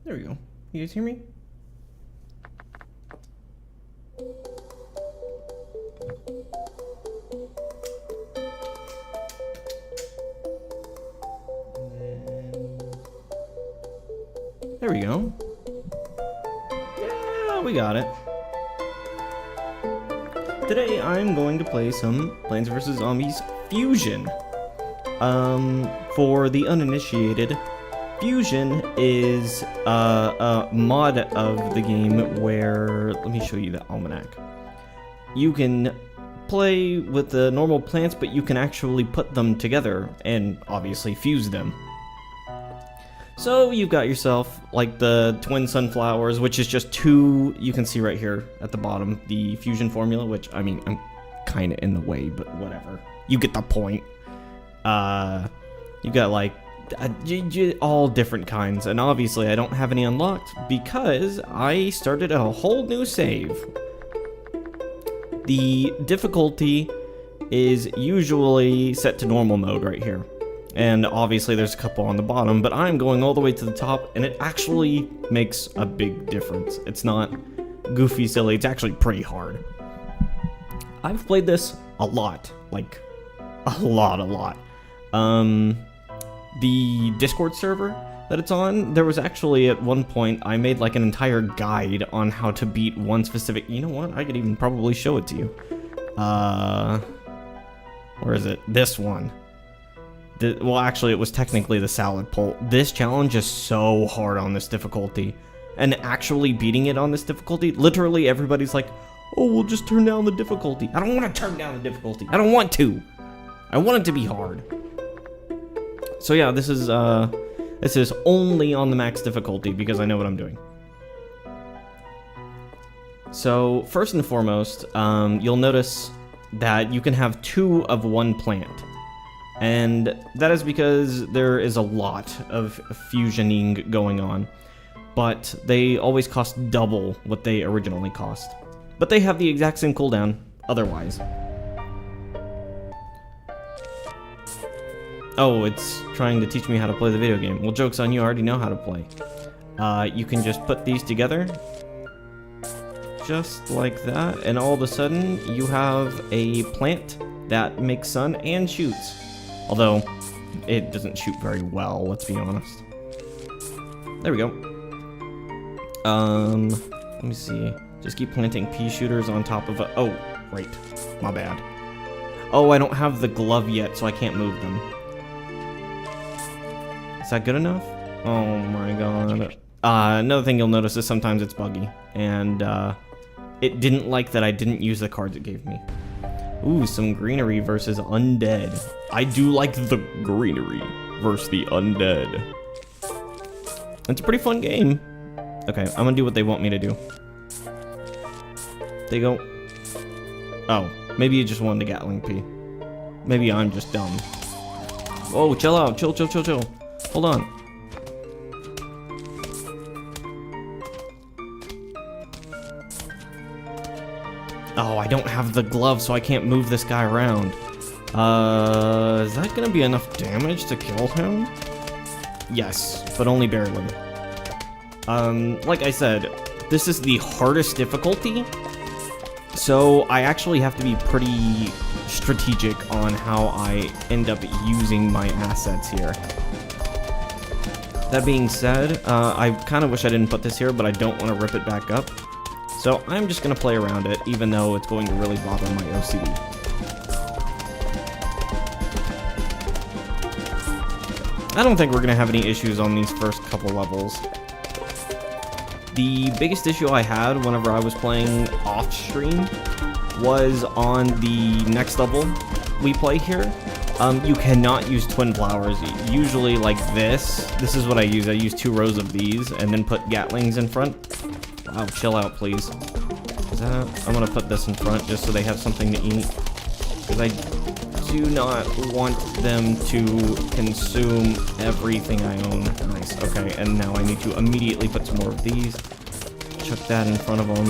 There we go. You guys hear me? There we go. Yeah, we got it. Today I'm going to play some Plants vs. Zombies Fusion. For the uninitiated, Fusion is a mod of the game where, let me show you the almanac. You can play with the normal plants, but you can actually put them together and obviously fuse them. So you've got yourself like the twin sunflowers, which is just two, you can see right here at the bottom, the fusion formula, which, I mean, I'm kind of in the way, but whatever. You get the point. You've got like all different kinds, and obviously I don't have any unlocked because I started a whole new save. The difficulty is usually set to normal mode right here, and obviously there's a couple on the bottom, but I'm going all the way to the top, and it actually makes a big difference. It's not goofy silly, it's actually pretty hard. I've played this a lot, like a lot. The Discord server that it's on, there was actually at one point I made like an entire guide on how to beat one specific, you know what, I could even probably show it to you. Where is it? This one. Well, actually it was technically the salad pole. This challenge is so hard on this difficulty, and actually beating it on this difficulty, literally everybody's like, oh, we'll just turn down the difficulty. I don't want to turn down the difficulty. I don't want to. I want it to be hard. So yeah, this is only on the max difficulty because I know what I'm doing. So first and foremost, you'll notice that you can have two of one plant. And that is because there is a lot of fusioning going on, but they always cost double what they originally cost. But they have the exact same cooldown otherwise. Oh, it's trying to teach me how to play the video game. Well, joke's on you, I already know how to play. You can just put these together, just like that, and all of a sudden, you have a plant that makes sun and shoots. Although, it doesn't shoot very well, let's be honest. There we go. Let me see. Just keep planting pea shooters on top of it. Oh, right. My bad. Oh, I don't have the glove yet, so I can't move them. Is that good enough? Oh my god. Another thing you'll notice is sometimes it's buggy. And, it didn't like that I didn't use the cards it gave me. Ooh, some greenery versus undead. I do like the greenery versus the undead. It's a pretty fun game. Okay, I'm gonna do what they want me to do. They go... Oh, maybe you just wanted the Gatling P. Maybe I'm just dumb. Whoa, chill out. Chill. Hold on. Oh, I don't have the glove, so I can't move this guy around. Is that gonna be enough damage to kill him? Yes, but only barely. Like I said, this is the hardest difficulty, so I actually have to be pretty strategic on how I end up using my assets here. That being said, I kind of wish I didn't put this here, but I don't want to rip it back up. So I'm just going to play around it, even though it's going to really bother my OCD. I don't think we're going to have any issues on these first couple levels. The biggest issue I had whenever I was playing off stream was on the next level we play here. You cannot use twin flowers. Usually like this is what I use. I use 2 rows of these and then put Gatlings in front. Wow, chill out, please. I'm gonna put this in front just so they have something to eat. Because I do not want them to consume everything I own. Nice, okay, and now I need to immediately put some more of these. Chuck that in front of them.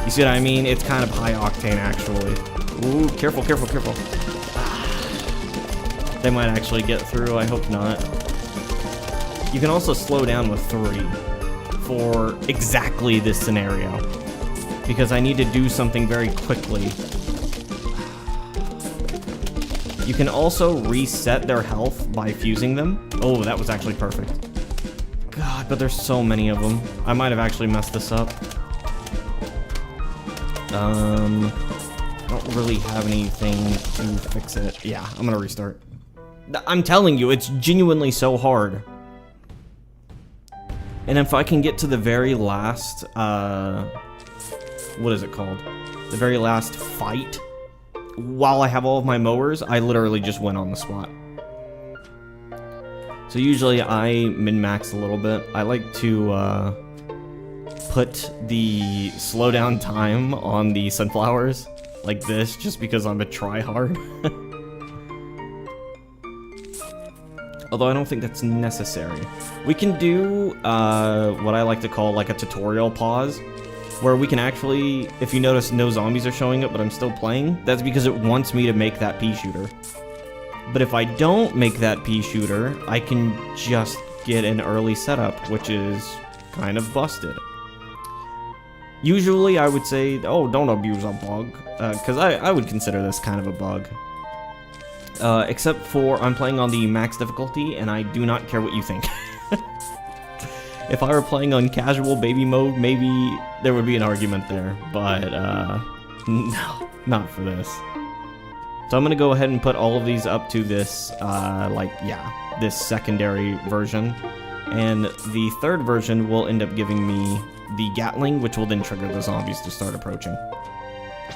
You see what I mean? It's kind of high octane, actually. Ooh, careful. They might actually get through, I hope not. You can also slow down with 3. for exactly this scenario. Because I need to do something very quickly. You can also reset their health by fusing them. Oh, that was actually perfect. God, but there's so many of them. I might have actually messed this up. I don't really have anything to fix it. Yeah, I'm gonna restart. I'm telling you, it's genuinely so hard. And if I can get to the very last, what is it called? The very last fight, while I have all of my mowers, I literally just win on the spot. So usually I min-max a little bit. I like to, put the slowdown time on the sunflowers like this, just because I'm a tryhard. Although I don't think that's necessary. We can do what I like to call like a tutorial pause, where we can actually, if you notice no zombies are showing up but I'm still playing, that's because it wants me to make that pea shooter. But if I don't make that pea shooter, I can just get an early setup, which is kind of busted. Usually I would say, oh, don't abuse a bug, because I would consider this kind of a bug. Except for I'm playing on the max difficulty, and I do not care what you think. If I were playing on casual baby mode, maybe there would be an argument there, but no, not for this. So I'm gonna go ahead and put all of these up to this, this secondary version, and the third version will end up giving me the Gatling, which will then trigger the zombies to start approaching.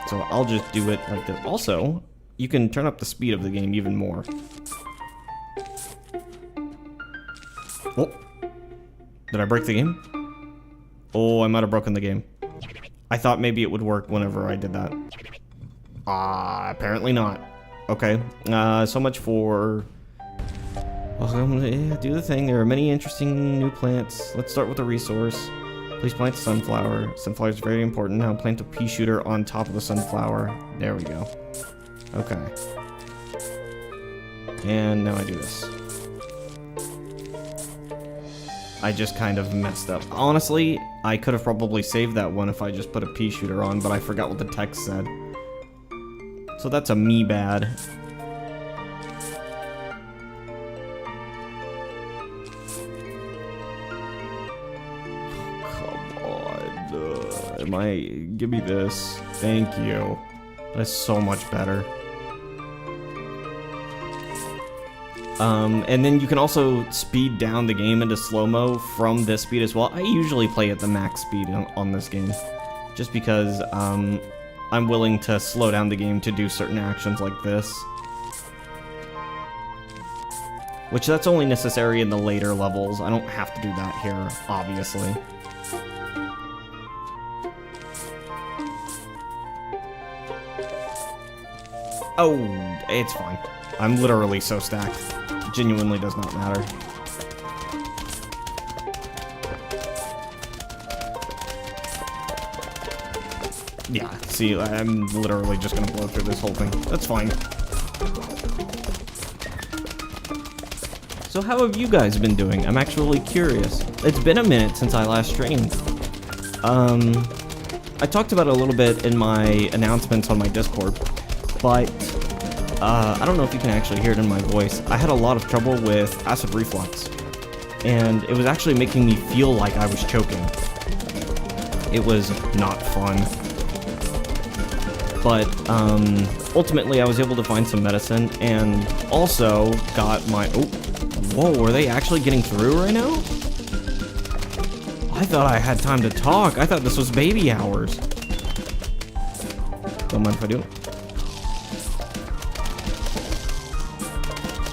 So I'll just do it like this. Also, you can turn up the speed of the game even more. Oh, did I break the game? Oh, I might have broken the game. I thought maybe it would work whenever I did that. Apparently not. Okay, so much for... Well, do the thing. There are many interesting new plants. Let's start with the resource. Please plant the sunflower. Sunflower is very important. Now plant a pea shooter on top of the sunflower. There we go. Okay. And now I do this. I just kind of messed up. Honestly, I could have probably saved that one if I just put a pea shooter on, but I forgot what the text said. So that's a me bad. Give me this. Thank you. That's so much better. And then you can also speed down the game into slow-mo from this speed as well. I usually play at the max speed on this game, just because I'm willing to slow down the game to do certain actions like this. Which that's only necessary in the later levels. I don't have to do that here, obviously. Oh, it's fine. I'm literally so stacked. It genuinely does not matter. Yeah, see, I'm literally just gonna blow through this whole thing. That's fine. So how have you guys been doing? I'm actually curious. It's been a minute since I last streamed. I talked about it a little bit in my announcements on my Discord, but I don't know if you can actually hear it in my voice. I had a lot of trouble with acid reflux, and it was actually making me feel like I was choking. It was not fun. But ultimately I was able to find some medicine, and also got my... Oh, whoa, are they actually getting through right now? I thought I had time to talk. I thought this was baby hours. Don't mind if I do.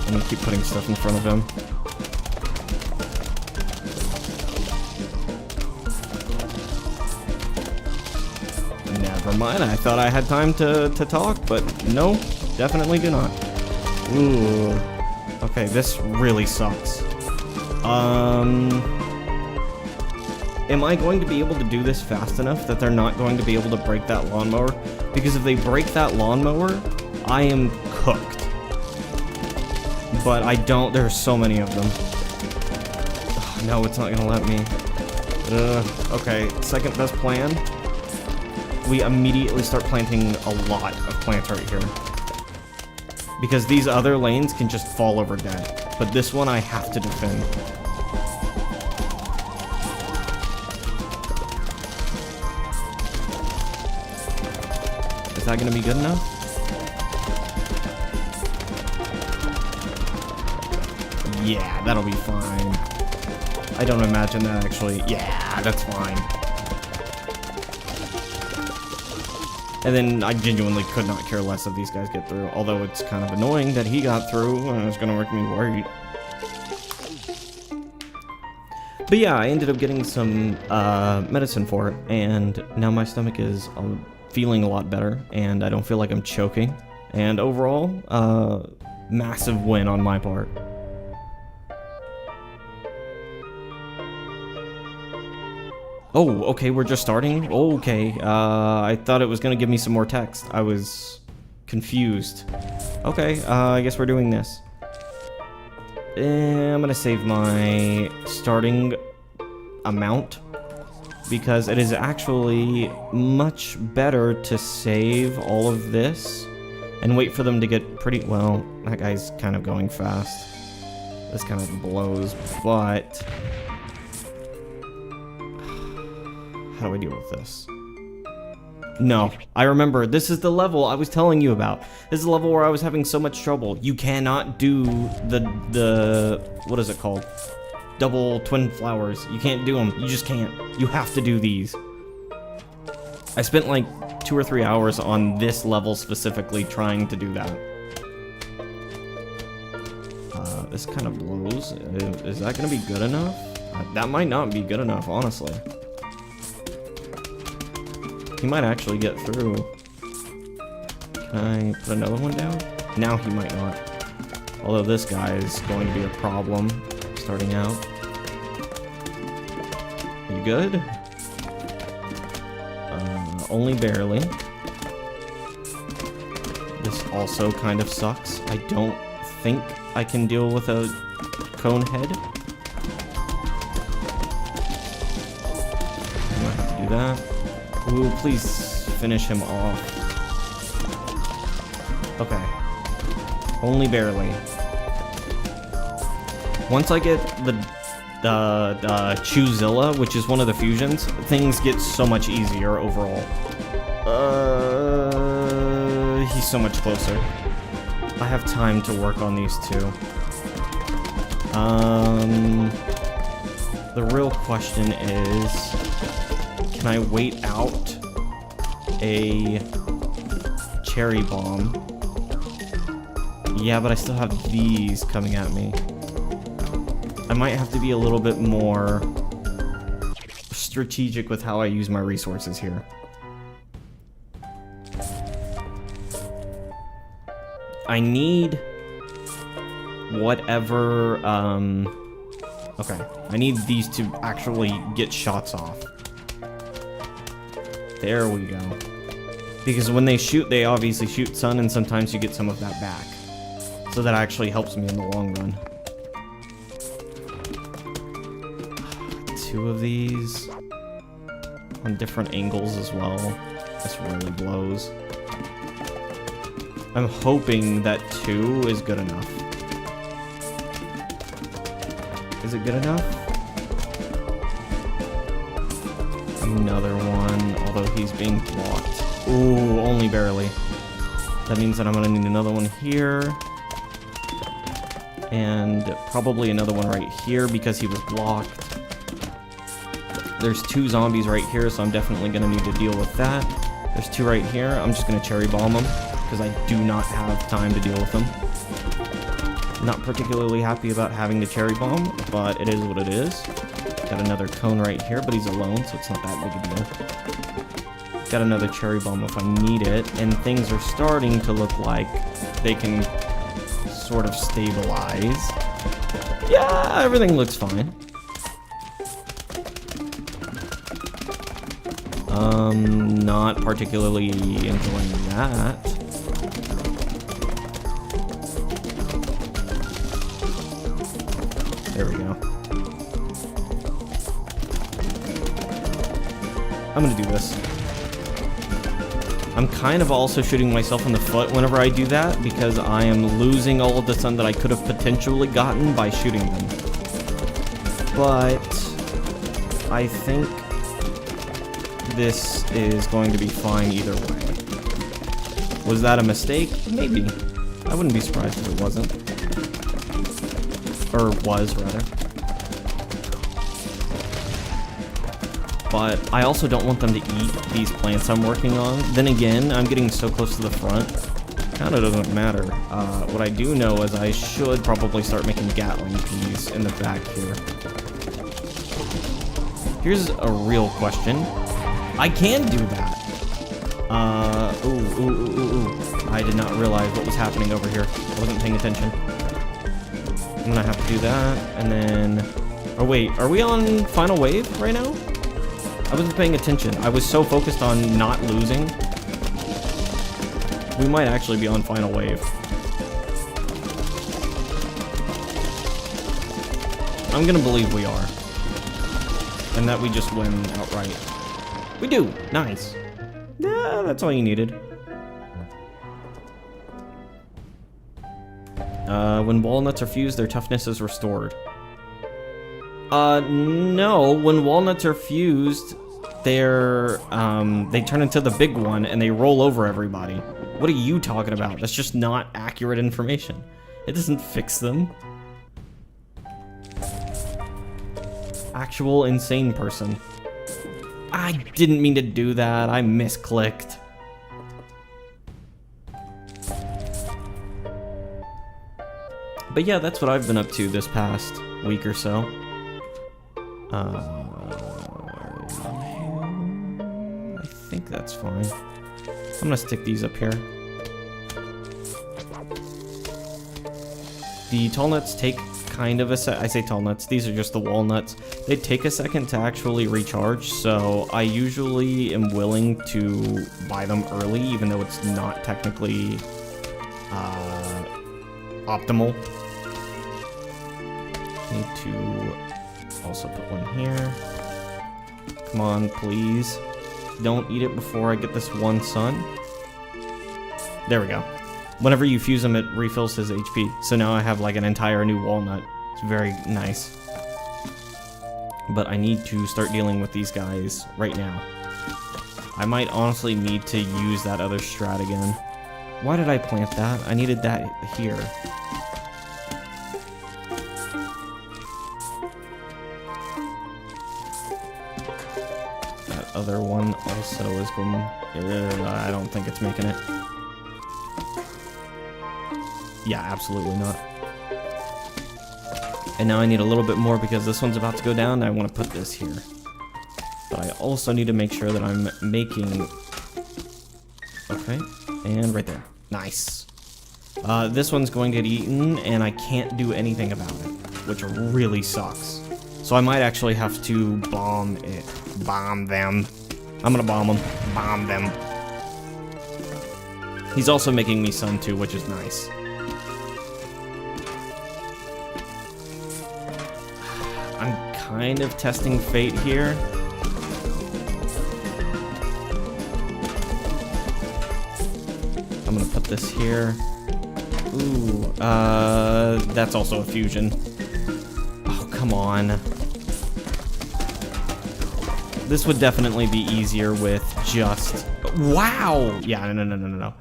I'm gonna keep putting stuff in front of him. Never mind, I thought I had time to talk, but no, definitely do not. Ooh. Okay, this really sucks. Am I going to be able to do this fast enough that they're not going to be able to break that lawnmower? Because if they break that lawnmower, I am cooked. But I don't, there are so many of them. Oh, no, it's not gonna let me. Okay, second best plan. We immediately start planting a lot of plants right here. Because these other lanes can just fall over dead. But this one I have to defend. Is that gonna be good enough? Yeah, that'll be fine. I don't imagine that actually. Yeah, that's fine. And then I genuinely could not care less if these guys get through. Although it's kind of annoying that he got through, and it's gonna make me worried. But yeah, I ended up getting some medicine for it, and now my stomach is feeling a lot better, and I don't feel like I'm choking. And overall, massive win on my part. Oh, okay, we're just starting? Okay, I thought it was gonna give me some more text. I was confused. Okay, I guess we're doing this. I'm gonna save my starting amount, because it is actually much better to save all of this and wait for them to get pretty... Well, that guy's kind of going fast. This kind of blows, but... How do I deal with this? No, I remember. This is the level I was telling you about. This is the level where I was having so much trouble. You cannot do the what is it called? Double twin flowers. You can't do them. You just can't. You have to do these. I spent like 2 or 3 hours on this level specifically trying to do that. This kind of blows. Is that going to be good enough? That might not be good enough, honestly. He might actually get through. Can I put another one down? Now he might not. Although this guy is going to be a problem starting out. You good? Only barely. This also kind of sucks. I don't think I can deal with a cone head. I might have to do that. Ooh, please finish him off. Okay. Only barely. Once I get the Choozilla, which is one of the fusions, things get so much easier overall. He's so much closer. I have time to work on these two. The real question is... Can I wait out a cherry bomb? Yeah, but I still have these coming at me. I might have to be a little bit more strategic with how I use my resources here. I need whatever, okay. I need these to actually get shots off. There we go. Because when they shoot, they obviously shoot sun, and sometimes you get some of that back. So that actually helps me in the long run. 2 of these on different angles as well. This really blows. I'm hoping that 2 is good enough. Is it good enough? Another one, although he's being blocked. Ooh, only barely. That means that I'm gonna need another one here. And probably another one right here because he was blocked. There's 2 zombies right here, so I'm definitely gonna need to deal with that. There's 2 right here. I'm just gonna cherry bomb them because I do not have time to deal with them. Not particularly happy about having to cherry bomb, but it is what it is. Got another cone right here, but he's alone, so it's not that big a deal. Got another cherry bomb if I need it, and things are starting to look like they can sort of stabilize. Yeah, everything looks fine. Not particularly enjoying that. There we go. gonna do this. I'm kind of also shooting myself in the foot whenever I do that, because I am losing all of the sun that I could have potentially gotten by shooting them. But I think this is going to be fine either way. Was that a mistake? Maybe. I wouldn't be surprised if it wasn't. Or was, rather. But I also don't want them to eat these plants I'm working on. Then again, I'm getting so close to the front. Kinda doesn't matter. What I do know is I should probably start making Gatling peas in the back here. Here's a real question. I can do that. Ooh. I did not realize what was happening over here. I wasn't paying attention. I'm gonna have to do that, and then... Oh wait, are we on final wave right now? I wasn't paying attention. I was so focused on not losing. We might actually be on final wave. I'm gonna believe we are. And that we just win outright. We do! Nice. Yeah, that's all you needed. When walnuts are fused, their toughness is restored. No. When walnuts are fused, they're, they turn into the big one and they roll over everybody. What are you talking about? That's just not accurate information. It doesn't fix them. Actual insane person. I didn't mean to do that. I misclicked. But yeah, that's what I've been up to this past week or so. I think that's fine. I'm gonna stick these up here. The tall nuts take kind of a sec. I say tall nuts, these are just the walnuts. They take a second to actually recharge, so I usually am willing to buy them early, even though it's not technically optimal. Need to also put one here. Come on, please. Don't eat it before I get this one sun. There we go. Whenever you fuse him, it refills his HP. So now I have like an entire new walnut. It's very nice. But I need to start dealing with these guys right now. I might honestly need to use that other strat again. Why did I plant that? I needed that here. That other one also is going... I don't think it's making it. Yeah, absolutely not. And now I need a little bit more because this one's about to go down and I want to put this here. But I also need to make sure that I'm making... Okay, and right there. Nice. This one's going to get eaten and I can't do anything about it, which really sucks. So I might actually have to bomb it. Bomb them. I'm gonna bomb them. Bomb them. He's also making me sun too, which is nice. I'm kind of testing fate here. I'm gonna put this here. Ooh, that's also a fusion. Oh, come on. This would definitely be easier with just... Wow! Yeah, no.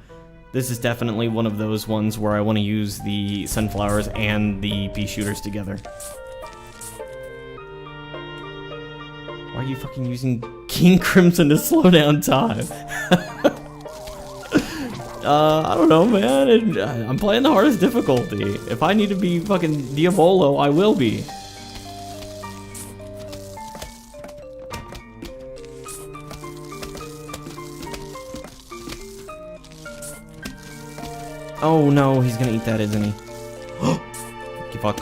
This is definitely one of those ones where I want to use the sunflowers and the pea shooters together. Why are you fucking using King Crimson to slow down time? I don't know, man. I'm playing the hardest difficulty. If I need to be fucking Diabolo, I will be. Oh no, he's gonna eat that, isn't he? You fuck.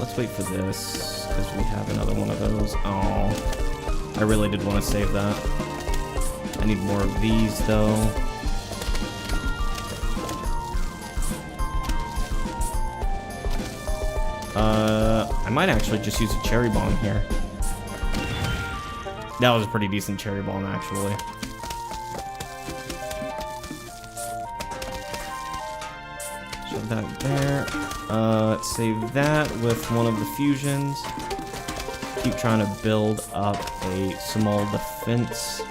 Let's wait for this, because we have another one of those. Oh, I really did want to save that. I need more of these, though. I might actually just use a cherry bomb here. That was a pretty decent cherry bomb, actually. Shove that there. Save that with one of the fusions. Keep trying to build up a small defense.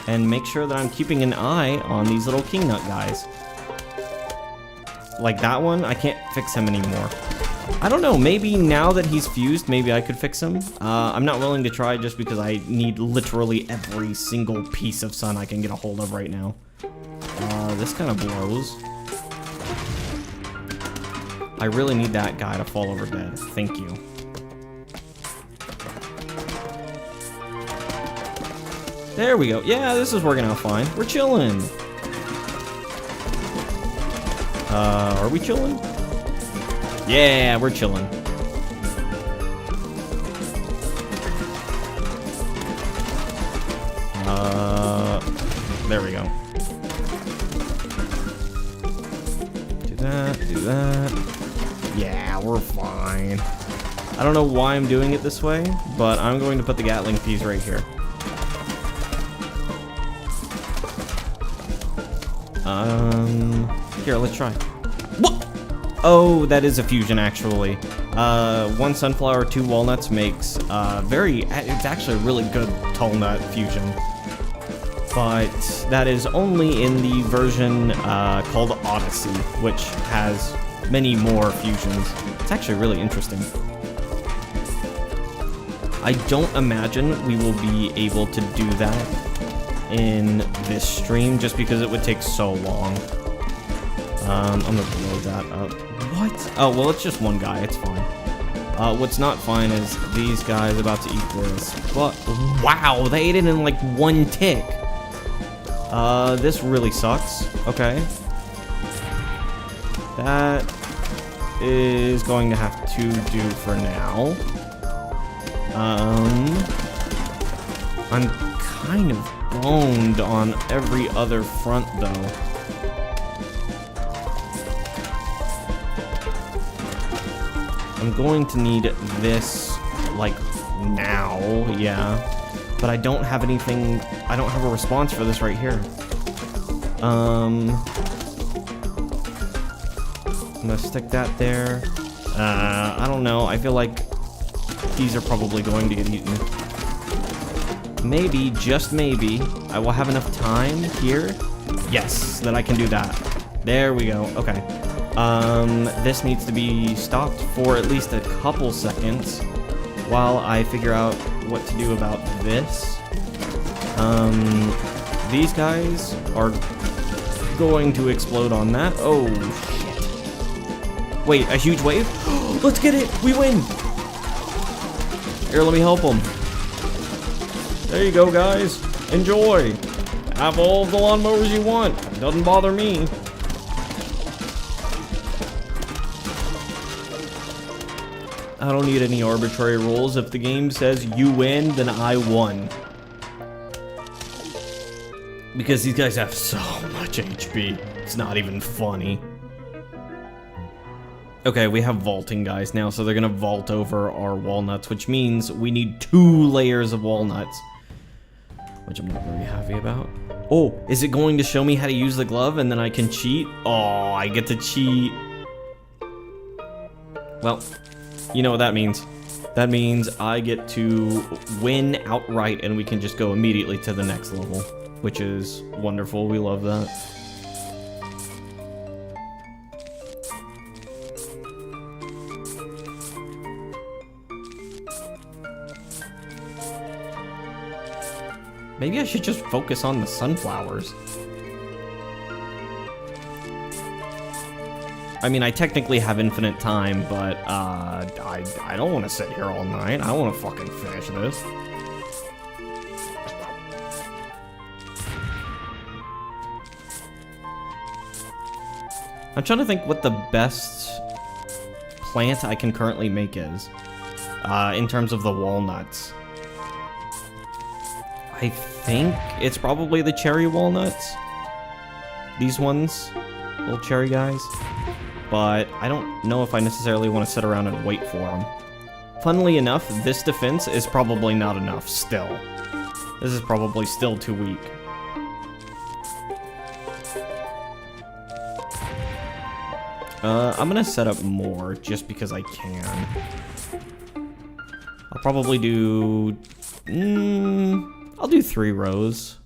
And make sure that I'm keeping an eye on these little king nut guys. Like that one, I can't fix him anymore. I don't know, maybe now that he's fused, maybe I could fix him. I'm not willing to try just because I need literally every single piece of sun I can get a hold of right now. This kind of blows. I really need that guy to fall over dead. Thank you. There we go. Yeah, this is working out fine. We're chilling. Are we chilling? Yeah, we're chilling. There we go. Do that, do that. Yeah, we're fine. I don't know why I'm doing it this way, but I'm going to put the Gatling piece right here. Here, let's try. What? Oh, that is a fusion, actually. 1 sunflower, 2 walnuts makes it's actually a really good tall nut fusion. But that is only in the version called Odyssey, which has many more fusions. It's actually really interesting. I don't imagine we will be able to do that in this stream just because it would take so long. I'm gonna blow that up. What? Oh, well, it's just one guy. It's fine. What's not fine is these guys about to eat this. But, wow, they ate it in like 1 tick. This really sucks. Okay. That is going to have to do for now. I'm kind of boned on every other front, though. I'm going to need this, like, now, yeah. But I don't have anything, I don't have a response for this right here. I'm gonna stick that there. I don't know, I feel like these are probably going to get eaten. Maybe, just maybe, I will have enough time here. Yes, that I can do that. There we go, okay. This needs to be stopped for at least a couple seconds while I figure out what to do about this. These guys are going to explode on that. Oh, shit. Wait, a huge wave? Let's get it! We win! Here, let me help them. There you go, guys. Enjoy. Have all the lawnmowers you want. Doesn't bother me. I don't need any arbitrary rules. If the game says you win, then I won. Because these guys have so much HP. It's not even funny. Okay, we have vaulting guys now, so they're gonna vault over our walnuts, which means we need 2 layers of walnuts. Which I'm not very happy about. Oh, is it going to show me how to use the glove and then I can cheat? Oh, I get to cheat. Well, you know what that means. That means I get to win outright and we can just go immediately to the next level, which is wonderful. We love that. Maybe I should just focus on the sunflowers. I mean, I technically have infinite time, but I don't want to sit here all night. I want to fucking finish this. I'm trying to think what the best plant I can currently make is, in terms of the walnuts. I think it's probably the cherry walnuts. These ones, little cherry guys. but I don't know if I necessarily want to sit around and wait for them. Funnily enough, this defense is probably not enough still. This is probably still too weak. I'm gonna set up more just because I can. I'll probably do... I'll do 3 rows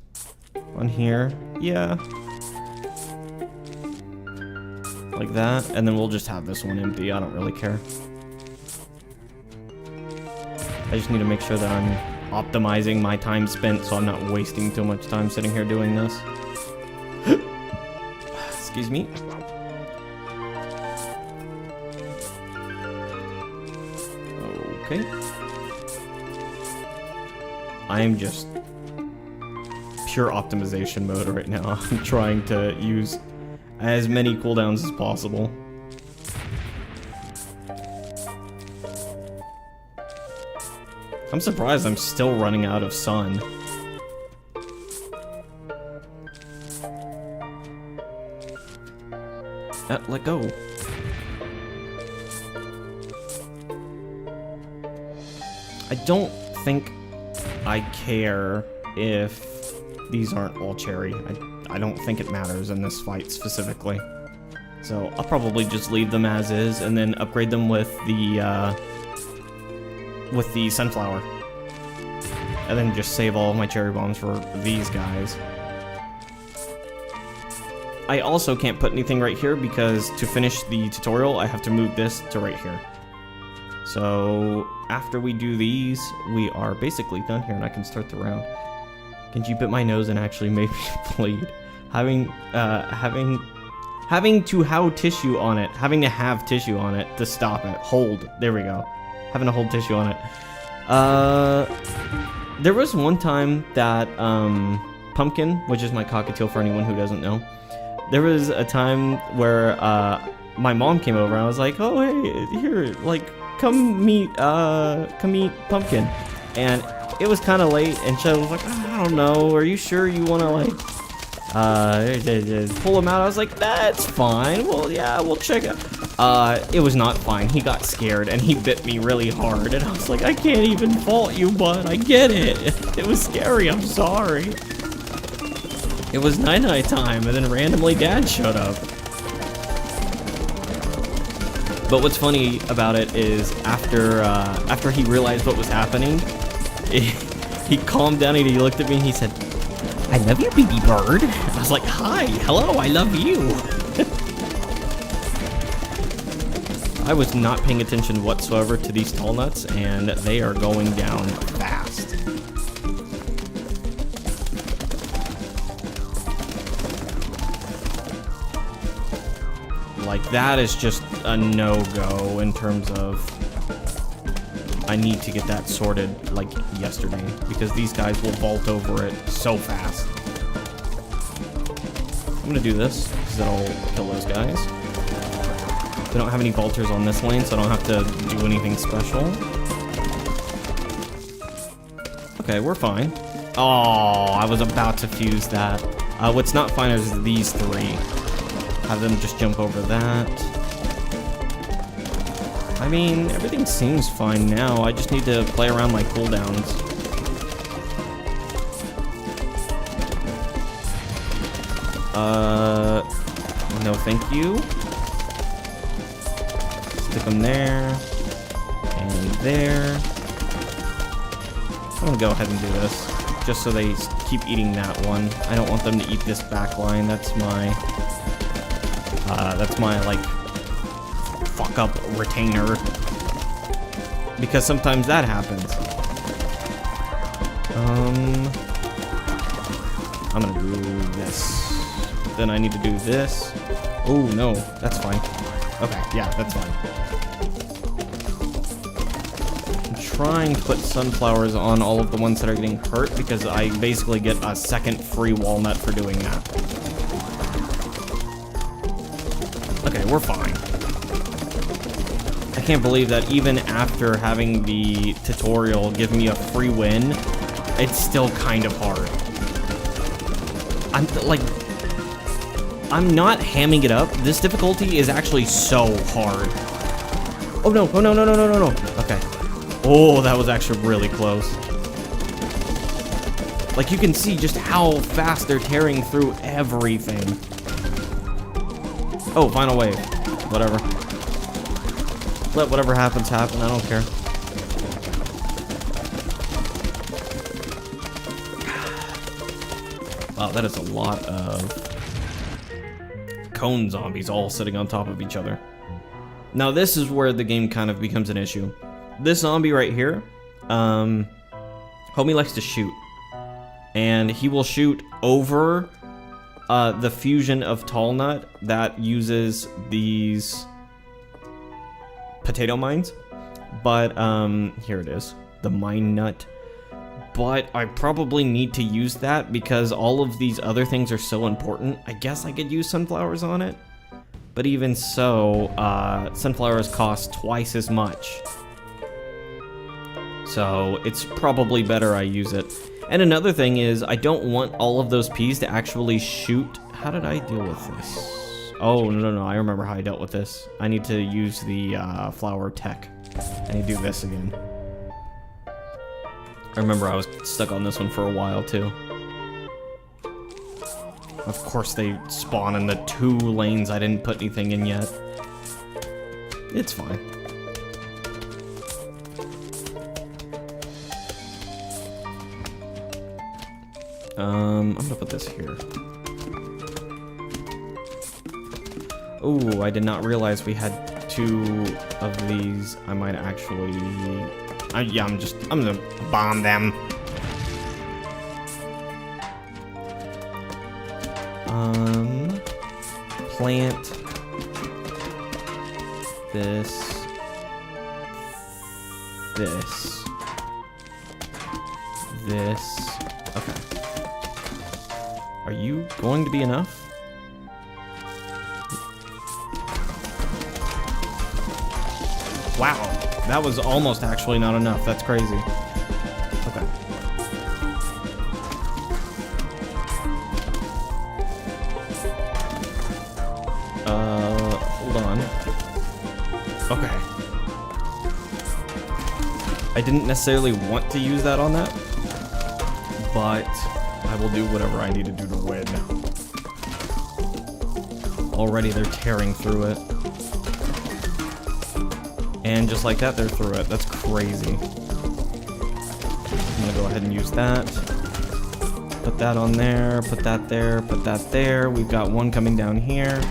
on here. Yeah. Like that. And then we'll just have this one empty. I don't really care. I just need to make sure that I'm optimizing my time spent so I'm not wasting too much time sitting here doing this. Excuse me. Okay. I am just pure optimization mode right now. I'm trying to use as many cooldowns as possible. I'm surprised I'm still running out of sun. Let go. I don't think I care if these aren't all cherry. I don't think it matters in this fight specifically. So I'll probably just leave them as is and then upgrade them with the sunflower. And then just save all of my cherry bombs for these guys. I also can't put anything right here because to finish the tutorial, I have to move this to right here. So after we do these, we are basically done here and I can start the round. Can you bit my nose and actually make me bleed? Having to have tissue on it to stop it. Hold. There we go. Having to hold tissue on it. There was one time that Pumpkin, which is my cockatiel for anyone who doesn't know, there was a time where my mom came over and I was like, oh hey, here, like come meet Pumpkin. And it was kind of late and she was like, I don't know, are you sure you want to like pull him out? I was like, that's fine. Well, yeah, we'll check it. It was not fine. He got scared and he bit me really hard. And I was like, I can't even fault you, bud. I get it. It was scary. I'm sorry. It was night-night time and then randomly Dad showed up. But what's funny about it is after he realized what was happening, he calmed down and he looked at me and he said, I love you, baby bird. I was like, hi, hello, I love you. I was not paying attention whatsoever to these tall nuts, and they are going down fast. Like, that is just a no-go in terms of... I need to get that sorted, like, yesterday, because these guys will vault over it so fast. I'm gonna do this, because that'll kill those guys. They don't have any vaulters on this lane, so I don't have to do anything special. Okay, we're fine. Oh, I was about to fuse that. What's not fine is these 3. Have them just jump over that. I mean, everything seems fine now. I just need to play around my cooldowns. No thank you. Stick them there. And there. I'm gonna go ahead and do this. Just so they keep eating that one. I don't want them to eat this back line. That's my, like, fuck up retainer, because sometimes that happens. I'm gonna do this. Then I need to do this. Oh no, that's fine. Okay, yeah, that's fine. I'm trying to put sunflowers on all of the ones that are getting hurt because I basically get a second free walnut for doing that. Okay, we're fine. I can't believe that even after having the tutorial give me a free win, it's still kind of hard. I'm like, I'm not hamming it up. This difficulty is actually so hard. Oh no, oh no, no, no, no, no, no. Okay. Oh, that was actually really close. Like, you can see just how fast they're tearing through everything. Oh, final wave. Whatever. Let whatever happens happen, I don't care. Wow, that is a lot of cone zombies all sitting on top of each other. Now this is where the game kind of becomes an issue. This zombie right here, homie likes to shoot. And he will shoot over the fusion of tall nut that uses these potato mines. But here it is, the mine nut. But I probably need to use that because all of these other things are so important. I guess I could use sunflowers on it. But even so, sunflowers cost twice as much. So it's probably better I use it. And another thing is, I don't want all of those peas to actually shoot. How did I deal with this? Oh, no, no, no, I remember how I dealt with this. I need to use the flower tech. I need to do this again. I remember I was stuck on this one for a while, too. Of course they spawn in the 2 lanes I didn't put anything in yet. It's fine. I'm gonna put this here. Oh, I did not realize we had 2 of these. I might actually... yeah, I'm gonna bomb them. Plant this, this. Okay. Are you going to be enough? Wow, that was almost actually not enough. That's crazy. Okay. Hold on. Okay. I didn't necessarily want to use that on that, but I will do whatever I need to do to win. Already they're tearing through it. And just like that, they're through it. That's crazy. I'm gonna go ahead and use that. Put that on there, put that there, put that there. We've got one coming down here.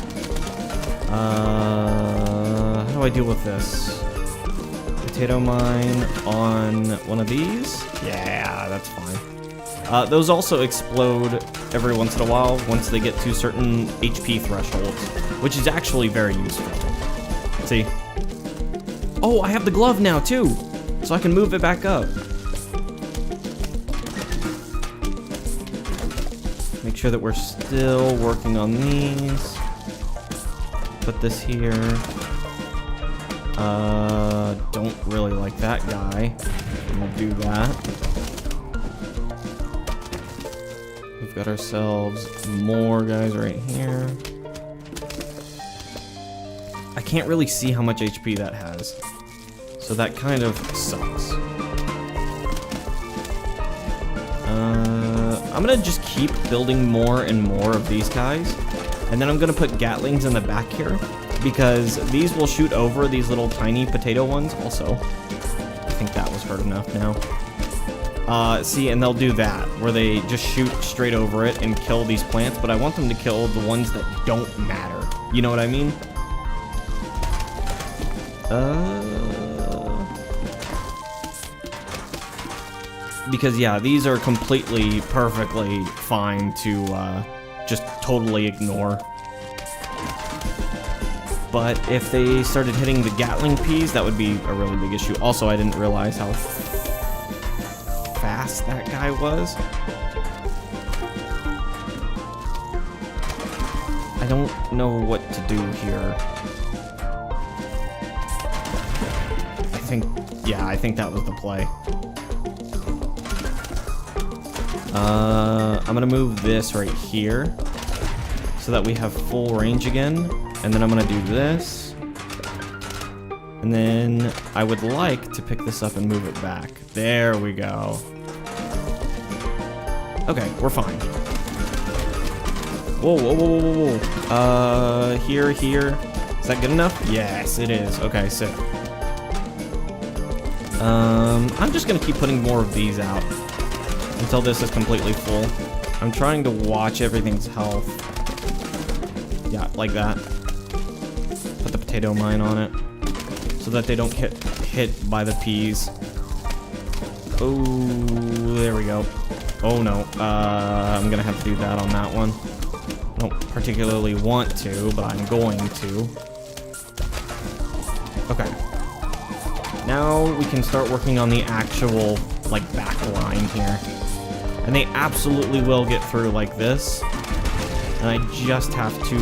How do I deal with this? Potato mine on one of these? Yeah, that's fine. Those also explode every once in a while once they get to certain HP thresholds, which is actually very useful. See? Oh, I have the glove now too, so I can move it back up. Make sure that we're still working on these. Put this here. Don't really like that guy. We'll do that. We've got ourselves more guys right here. I can't really see how much HP that has, so that kind of sucks. I'm gonna just keep building more and more of these guys, and then I'm gonna put Gatlings in the back here, because these will shoot over these little tiny potato ones also. I think that was hurt enough now. See, and they'll do that, where they just shoot straight over it and kill these plants, but I want them to kill the ones that don't matter. You know what I mean? Because yeah, these are completely, perfectly fine to just totally ignore. But if they started hitting the Gatling peas, that would be a really big issue. Also, I didn't realize how fast that guy was. I don't know what to do here. I think that was the play. I'm gonna move this right here so so that we have full range again. And then I'm gonna do this. And then I would like to pick this up and move it back. There we go. Okay, we're fine. Whoa, whoa, whoa, whoa, whoa. Here. Is that good enough? Yes, it is. Okay, sick. I'm just gonna keep putting more of these out until this is completely full. I'm trying to watch everything's health. Yeah, like that. Put the potato mine on it so that they don't get hit by the peas. Oh, there we go. Oh no, I'm gonna have to do that on that one. I don't particularly want to, but I'm going to. Okay. Now we can start working on the actual, like, back line here. And they absolutely will get through like this. And I just have to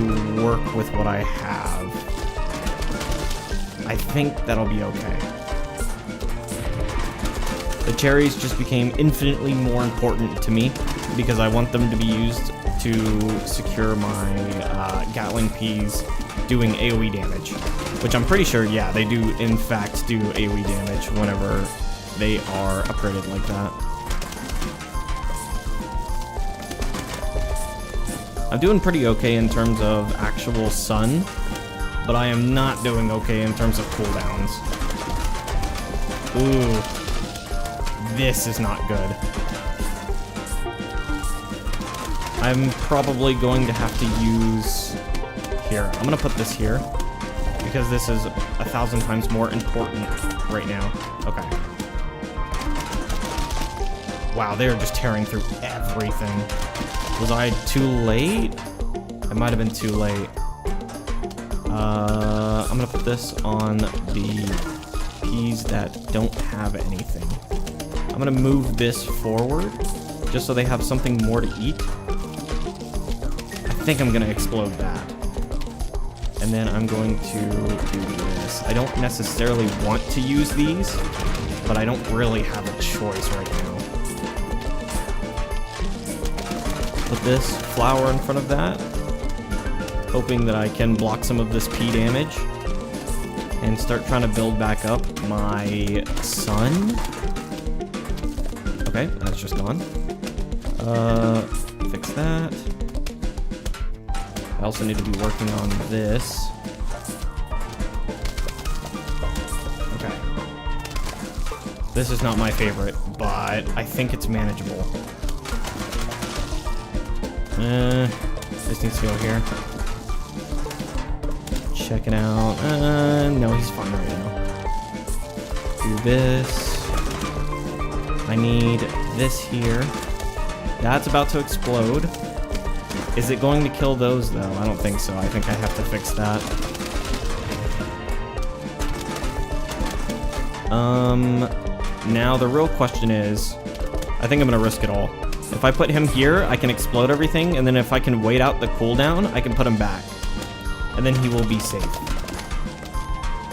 work with what I have. I think that'll be okay. The cherries just became infinitely more important to me because I want them to be used to secure my Gatling peas doing AoE damage, which I'm pretty sure, yeah, they do in fact do AoE damage whenever they are upgraded like that. I'm doing pretty okay in terms of actual sun, but I am not doing okay in terms of cooldowns. Ooh, this is not good. I'm probably going to have to use... Here, I'm gonna put this here, because this is 1,000 times more important right now. Okay. Wow, they're just tearing through everything. Was I too late? I might have been too late. I'm gonna put this on the peas that don't have anything. I'm gonna move this forward, just so they have something more to eat. I think I'm gonna explode that. And then I'm going to do this. I don't necessarily want to use these, but I don't really have a choice right now. Put this flower in front of that, hoping that I can block some of this pea damage and start trying to build back up my sun. Okay, that's just gone. Fix that. I also need to be working on this. Okay. This is not my favorite, but I think it's manageable. This needs to go here. Check it out. No, he's fine right now. Do this. I need this here. That's about to explode. Is it going to kill those, though? I don't think so. I think I have to fix that. Now the real question is, I think I'm gonna risk it all. If I put him here, I can explode everything, and then if I can wait out the cooldown, I can put him back. And then he will be safe.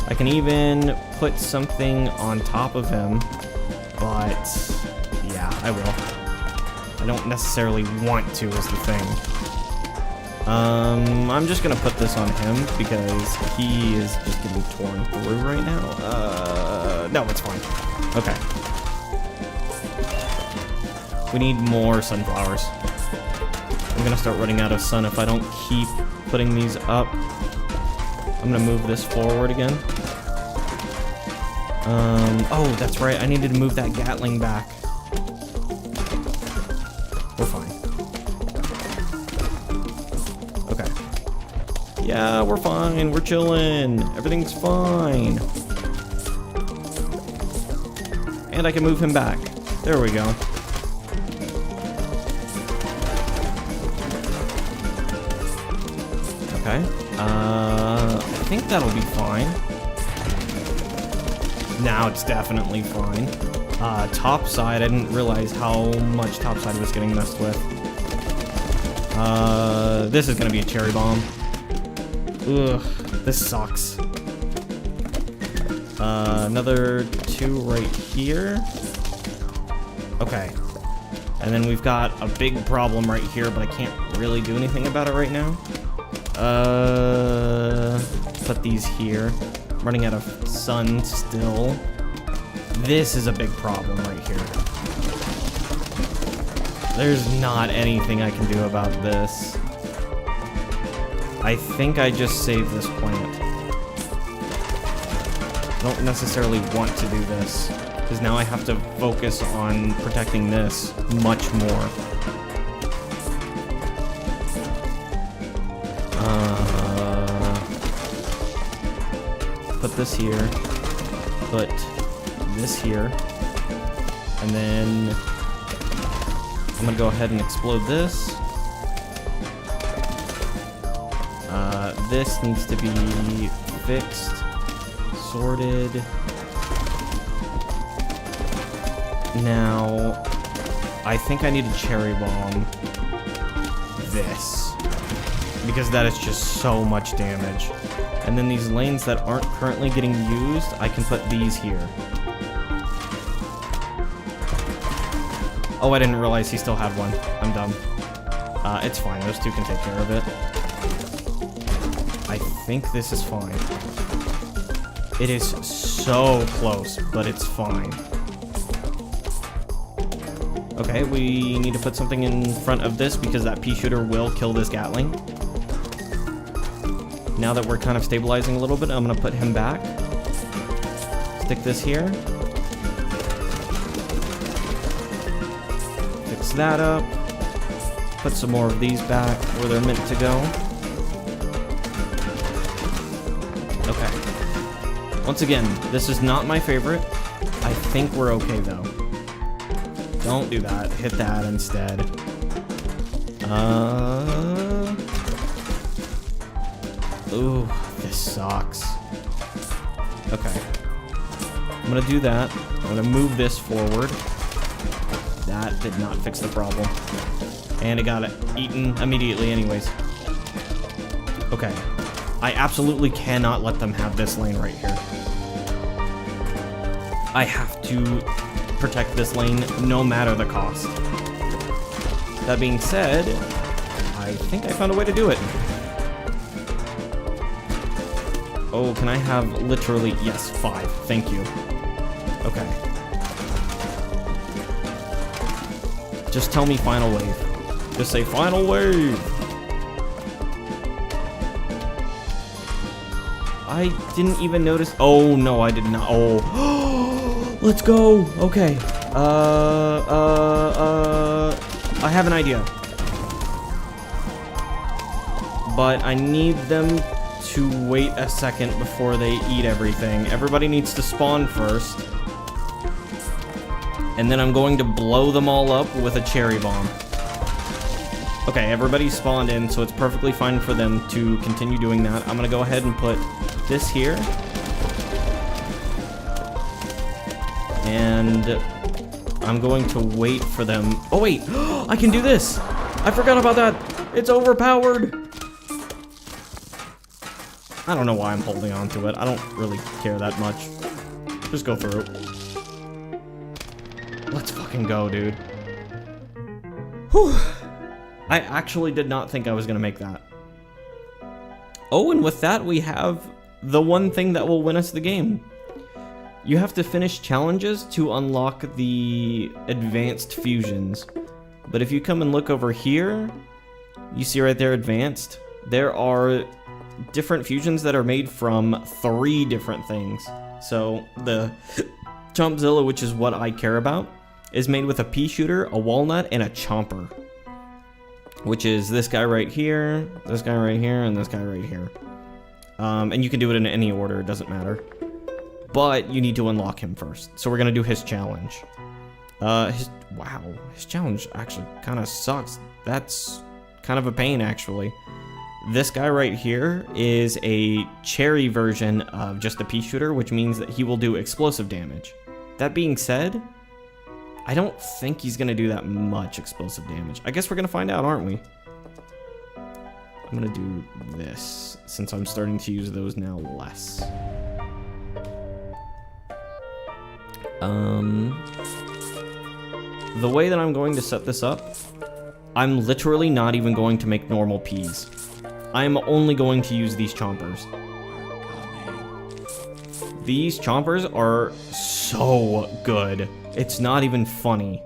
I can even put something on top of him, but yeah, I will. I don't necessarily want to is the thing. I'm just gonna put this on him because he is just getting torn through right now. No, it's fine. Okay. We need more sunflowers. I'm gonna start running out of sun if I don't keep putting these up. I'm gonna move this forward again. Oh, that's right. I needed to move that Gatling back. We're fine. Okay. Yeah, we're fine. We're chilling. Everything's fine. And I can move him back. There we go. Okay. I think that'll be fine. Now it's definitely fine. Top side, I didn't realize how much top side was getting messed with. This is gonna be a cherry bomb. Ugh, this sucks. Another 2 right here. Okay. And then we've got a big problem right here, but I can't really do anything about it right now. Put these here. I'm running out of sun still. This is a big problem right here. There's not anything I can do about this. I think I just saved this plant. Don't necessarily want to do this, because now I have to focus on protecting this much more. Put this here. Put this here. And then I'm gonna go ahead and explode this. This needs to be fixed, sorted. Now, I think I need to cherry bomb this, because that is just so much damage. And then these lanes that aren't currently getting used, I can put these here. Oh, I didn't realize he still had one. I'm dumb. It's fine. Those two can take care of it. I think this is fine. It is so close, but it's fine. Okay, we need to put something in front of this because that pea shooter will kill this Gatling. Now that we're kind of stabilizing a little bit, I'm gonna put him back. Stick this here. Fix that up. Put some more of these back where they're meant to go. Okay. Once again, this is not my favorite. I think we're okay though. Don't do that. Hit that instead. Ooh, this sucks. Okay. I'm gonna do that. I'm gonna move this forward. That did not fix the problem. And it got eaten immediately anyways. Okay. I absolutely cannot let them have this lane right here. I have to protect this lane no matter the cost. That being said, I think I found a way to do it. Oh, can I have literally, yes, 5. Thank you. Okay. Just tell me final wave. Just say final wave. I didn't even notice. Oh, no, I did not. Oh, let's go. Okay. I have an idea. But I need them to wait a second before they eat everything. Everybody needs to spawn first. And then I'm going to blow them all up with a cherry bomb. Okay, everybody spawned in, so it's perfectly fine for them to continue doing that. I'm gonna go ahead and put this here. And I'm going to wait for them. Oh wait, I can do this. I forgot about that. It's overpowered. I don't know why I'm holding on to it. I don't really care that much. Just go through. Let's fucking go, dude. Whew. I actually did not think I was gonna make that. Oh, and with that, we have the one thing that will win us the game. You have to finish challenges to unlock the advanced fusions. But if you come and look over here, you see right there, advanced. There are different fusions that are made from 3 different things. So the Chompzilla, which is what I care about, is made with a pea shooter, a walnut, and a chomper. Which is this guy right here, this guy right here, and this guy right here. And you can do it in any order, it doesn't matter. But you need to unlock him first. So we're gonna do his challenge. His challenge actually kind of sucks. That's kind of a pain, actually. This guy right here is a cherry version of just a pea shooter, which means that he will do explosive damage. That being said, I don't think he's gonna do that much explosive damage. I guess we're gonna find out, aren't we? I'm gonna do this, since I'm starting to use those now less. the way that I'm going to set this up, I'm literally not even going to make normal peas. I'm only going to use these chompers. These chompers are so good. It's not even funny.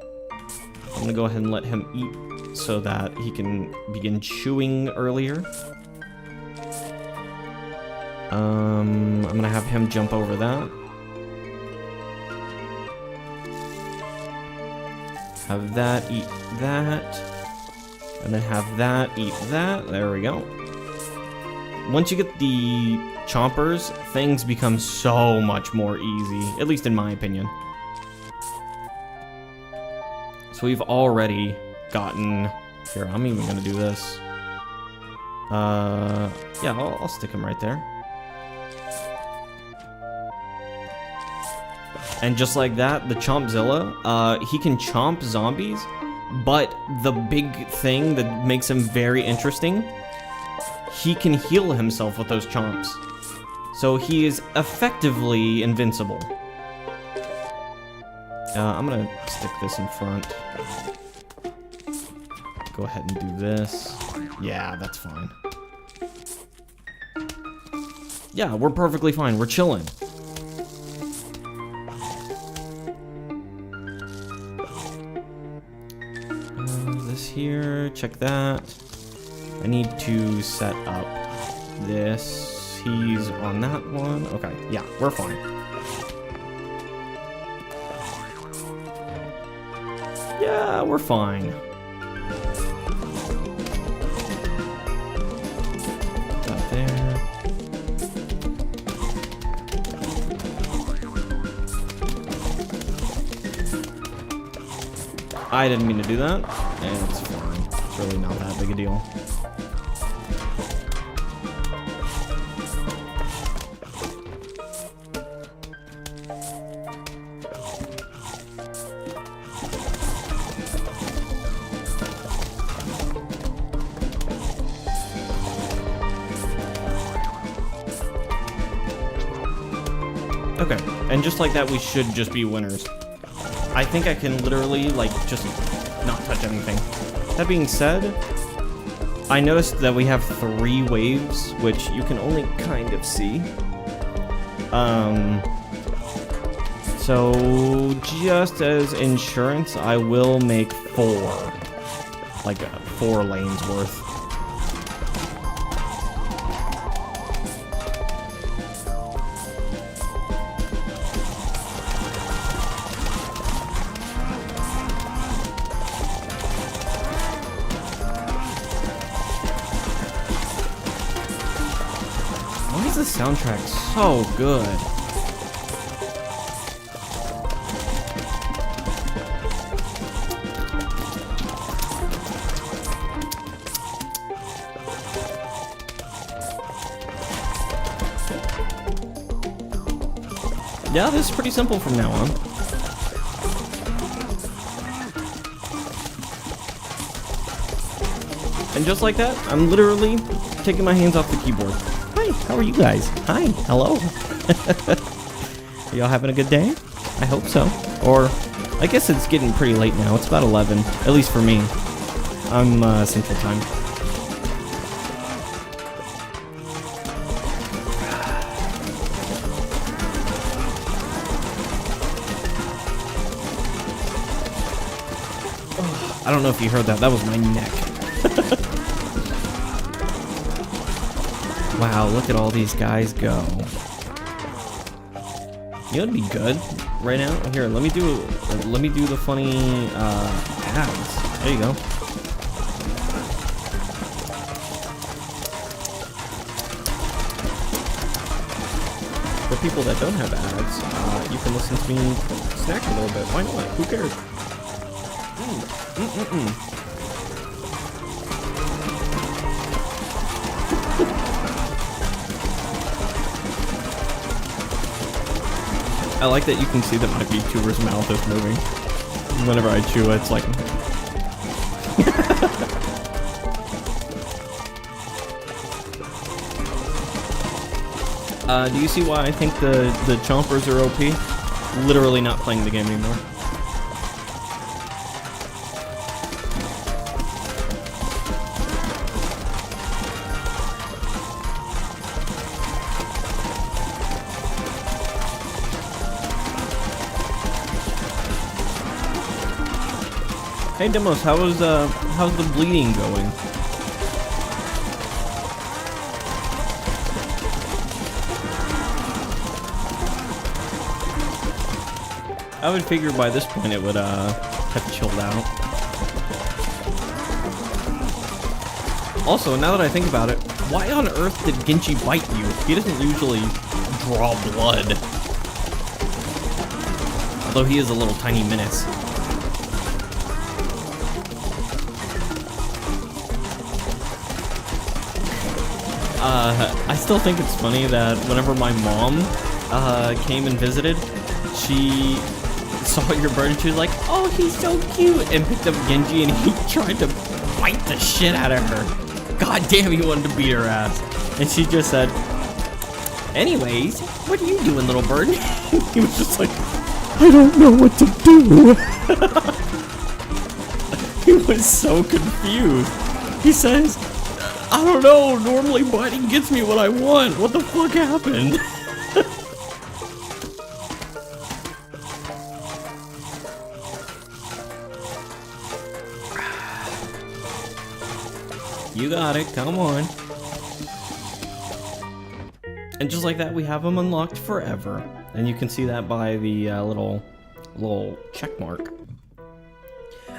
I'm gonna go ahead and let him eat so that he can begin chewing earlier. I'm gonna have him jump over that. Have that eat that. And then have that eat that. There we go. Once you get the chompers, things become so much more easy, at least in my opinion. So we've already gotten... Here, I'm even gonna do this. Yeah, I'll stick him right there. And just like that, the Chompzilla, he can chomp zombies, but the big thing that makes him very interesting, he can heal himself with those chomps. So he is effectively invincible. I'm gonna stick this in front. Go ahead and do this. Yeah, that's fine. Yeah, we're perfectly fine. We're chilling. This here, check that. I need to set up this. He's on that one. Okay, yeah, we're fine. Yeah, we're fine. That there. I didn't mean to do that. And it's fine. It's really not that big a deal. Okay, and just like that, we should just be winners. I think I can literally, like, just not touch anything. That being said, I noticed that we have 3 waves, which you can only kind of see. So just as insurance, I will make 4. Like, 4 lanes worth. Why is the soundtrack so good? Yeah, this is pretty simple from now on. And just like that, I'm literally taking my hands off the keyboard. Hi, how are you guys? Hi, hello. Y'all having a good day? I hope so. Or, I guess it's getting pretty late now. It's about 11, at least for me. I'm Central Time. I don't know if you heard that. That was my neck. Wow, look at all these guys go. You know what'd be good right now? Here, let me do the funny ads. There you go. For people that don't have ads, you can listen to me snack a little bit. Why not? Who cares? I like that you can see that my VTuber's mouth is moving. Whenever I chew, it's like... do you see why I think the chompers are OP? Literally not playing the game anymore. Hey Demos, how's the bleeding going? I would figure by this point it would have chilled out. Also, now that I think about it, why on earth did Genji bite you? He doesn't usually draw blood. Although he is a little tiny menace. I still think it's funny that whenever my mom came and visited, she saw your bird and she was like, "Oh, he's so cute," and picked up Genji and he tried to bite the shit out of her. God damn, he wanted to beat her ass. And she just said, "Anyways, what are you doing, little bird?" He was just like, "I don't know what to do." He was so confused. He says, "I don't know, normally biting gets me what I want. What the fuck happened?" You got it, come on. And just like that, we have them unlocked forever. And you can see that by the little check mark.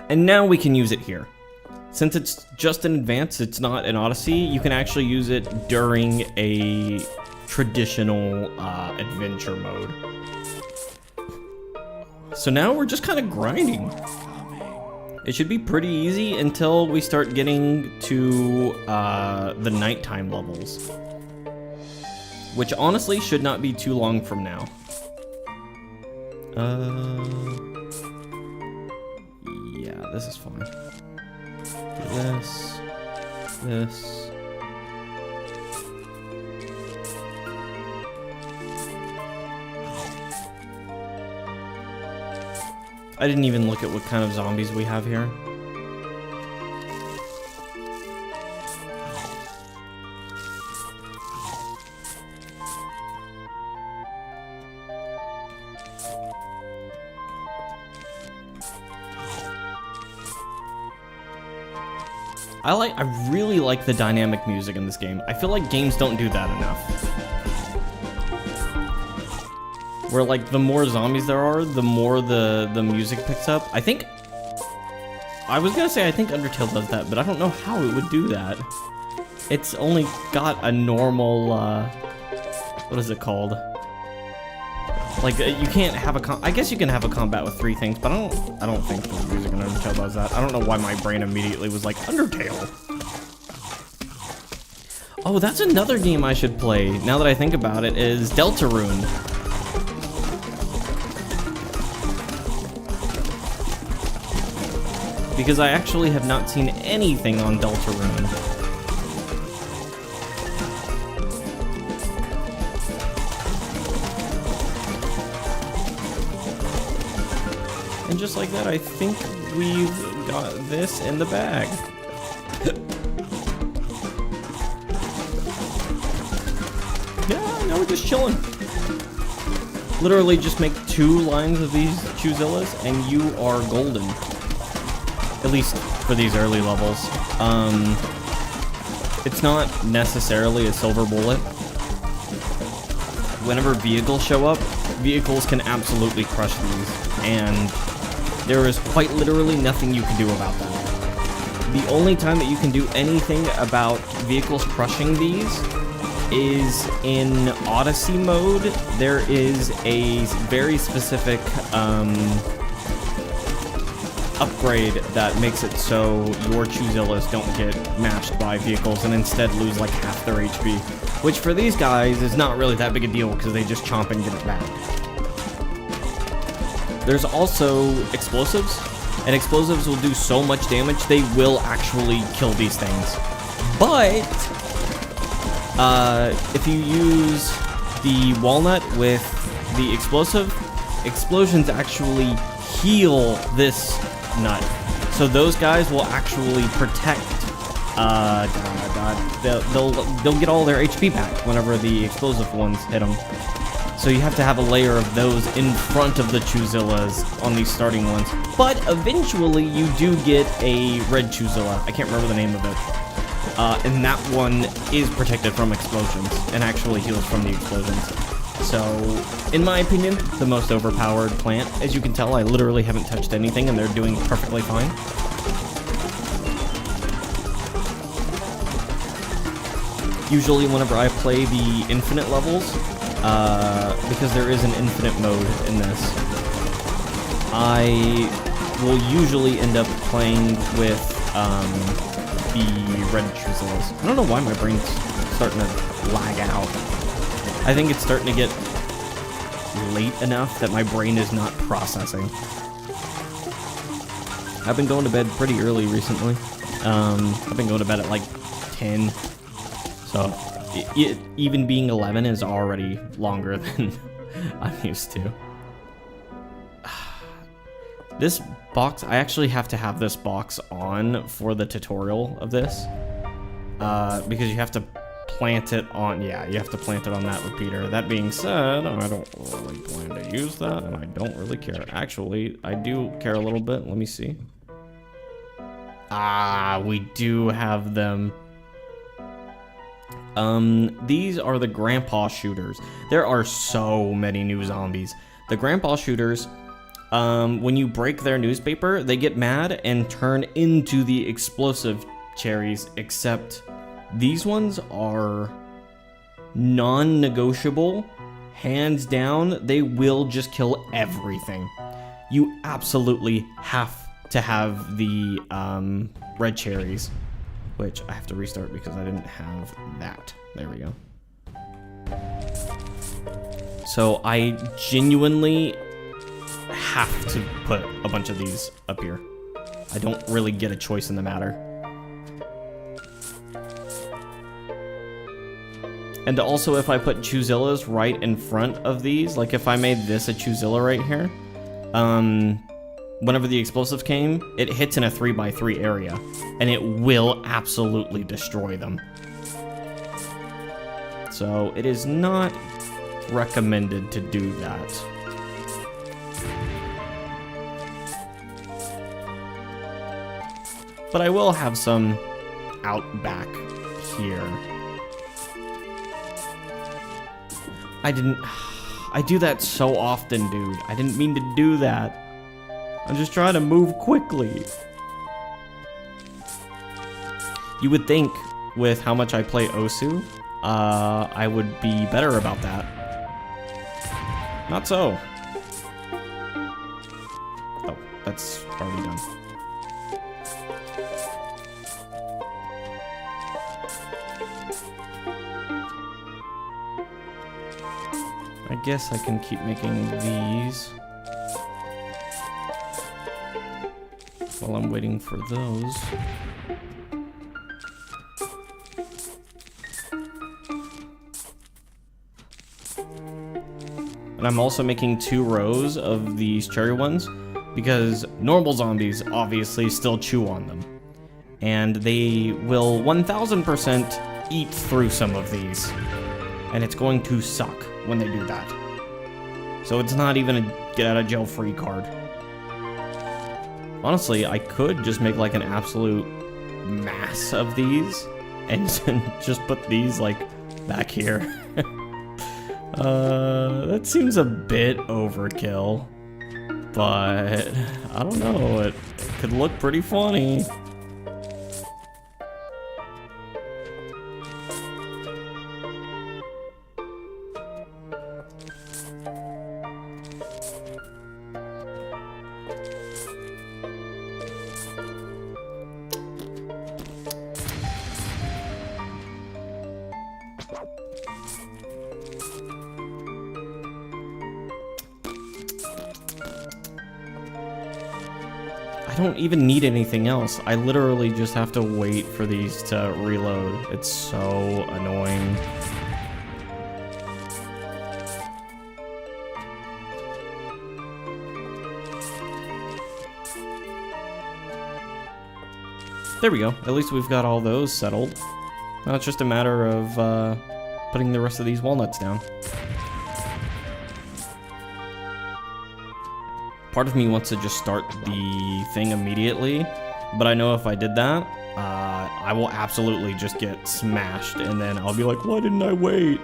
And now we can use it here. Since it's just an advance, it's not an Odyssey, you can actually use it during a traditional adventure mode. So now we're just kind of grinding. It should be pretty easy until we start getting to the nighttime levels. Which honestly should not be too long from now. Yeah, this is fine. This. I didn't even look at what kind of zombies we have here. I really like the dynamic music in this game. I feel like games don't do that enough. Where like the more zombies there are, the more the music picks up. I think Undertale does that, but I don't know how it would do that. It's only got a normal what is it called? Like you can't have I guess you can have a combat with 3 things, but I don't think the music in Undertale does that. I don't know why my brain immediately was like Undertale. Oh, that's another game I should play, now that I think about it, is Deltarune. Because I actually have not seen anything on Deltarune. And just like that, I think we've got this in the bag. Yeah, now we're just chilling. Literally just make 2 lines of these Chuzillas and you are golden. At least for these early levels. It's not necessarily a silver bullet. Whenever vehicles show up, vehicles can absolutely crush these, and there is quite literally nothing you can do about that. The only time that you can do anything about vehicles crushing these is in Odyssey mode. There is a very specific upgrade that makes it so your Chuzillas don't get mashed by vehicles and instead lose like half their HP. Which for these guys is not really that big a deal because they just chomp and get it back. There's also explosives, and explosives will do so much damage they will actually kill these things. But if you use the walnut with the explosive, explosions actually heal this nut. So those guys will actually protect. They'll get all their HP back whenever the explosive ones hit them. So you have to have a layer of those in front of the Chuzillas on these starting ones. But eventually you do get a red Chuzilla. I can't remember the name of it. And that one is protected from explosions and actually heals from the explosions. So, in my opinion, the most overpowered plant. As you can tell, I literally haven't touched anything and they're doing perfectly fine. Usually whenever I play the infinite levels, because there is an infinite mode in this, I will usually end up playing with the red Chuzillas. I don't know why my brain's starting to lag out. I think it's starting to get late enough that my brain is not processing. I've been going to bed pretty early recently. I've been going to bed at like 10. So even being 11 is already longer than I'm used to. This box, I actually have to have this box on for the tutorial of this. Because you have to plant it on, yeah, you have to plant it on that repeater. That being said, I don't really plan to use that, and I don't really care. Actually, I do care a little bit. Let me see. Ah, we do have them. These are the grandpa shooters. There are so many new zombies. The grandpa shooters, when you break their newspaper, they get mad and turn into the explosive cherries, except these ones are non-negotiable. Hands down, they will just kill everything. You absolutely have to have the red cherries, which I have to restart because I didn't have that. There we go. So I genuinely have to put a bunch of these up here. I don't really get a choice in the matter. And also, if I put Chuzillas right in front of these, like if I made this a Chuzilla right here, whenever the explosives came, it hits in a 3x3 area, and it will absolutely destroy them. So it is not recommended to do that. But I will have some out back here. I do that so often, dude. I didn't mean to do that. I'm just trying to move quickly. You would think, with how much I play Osu, I would be better about that. Not so. Oh, that's already done. I guess I can keep making these while I'm waiting for those. And I'm also making 2 rows of these cherry ones because normal zombies obviously still chew on them. And they will 1000% eat through some of these. And it's going to suck when they do that. So it's not even a get out of jail free card. Honestly, I could just make like an absolute mass of these and just put these like back here. That seems a bit overkill, but I don't know, it could look pretty funny. I don't even need anything else. I literally just have to wait for these to reload. It's so annoying. There we go. At least we've got all those settled. Now it's just a matter of putting the rest of these walnuts down. Part of me wants to just start the thing immediately, but I know if I did that, I will absolutely just get smashed, and then I'll be like, why didn't I wait?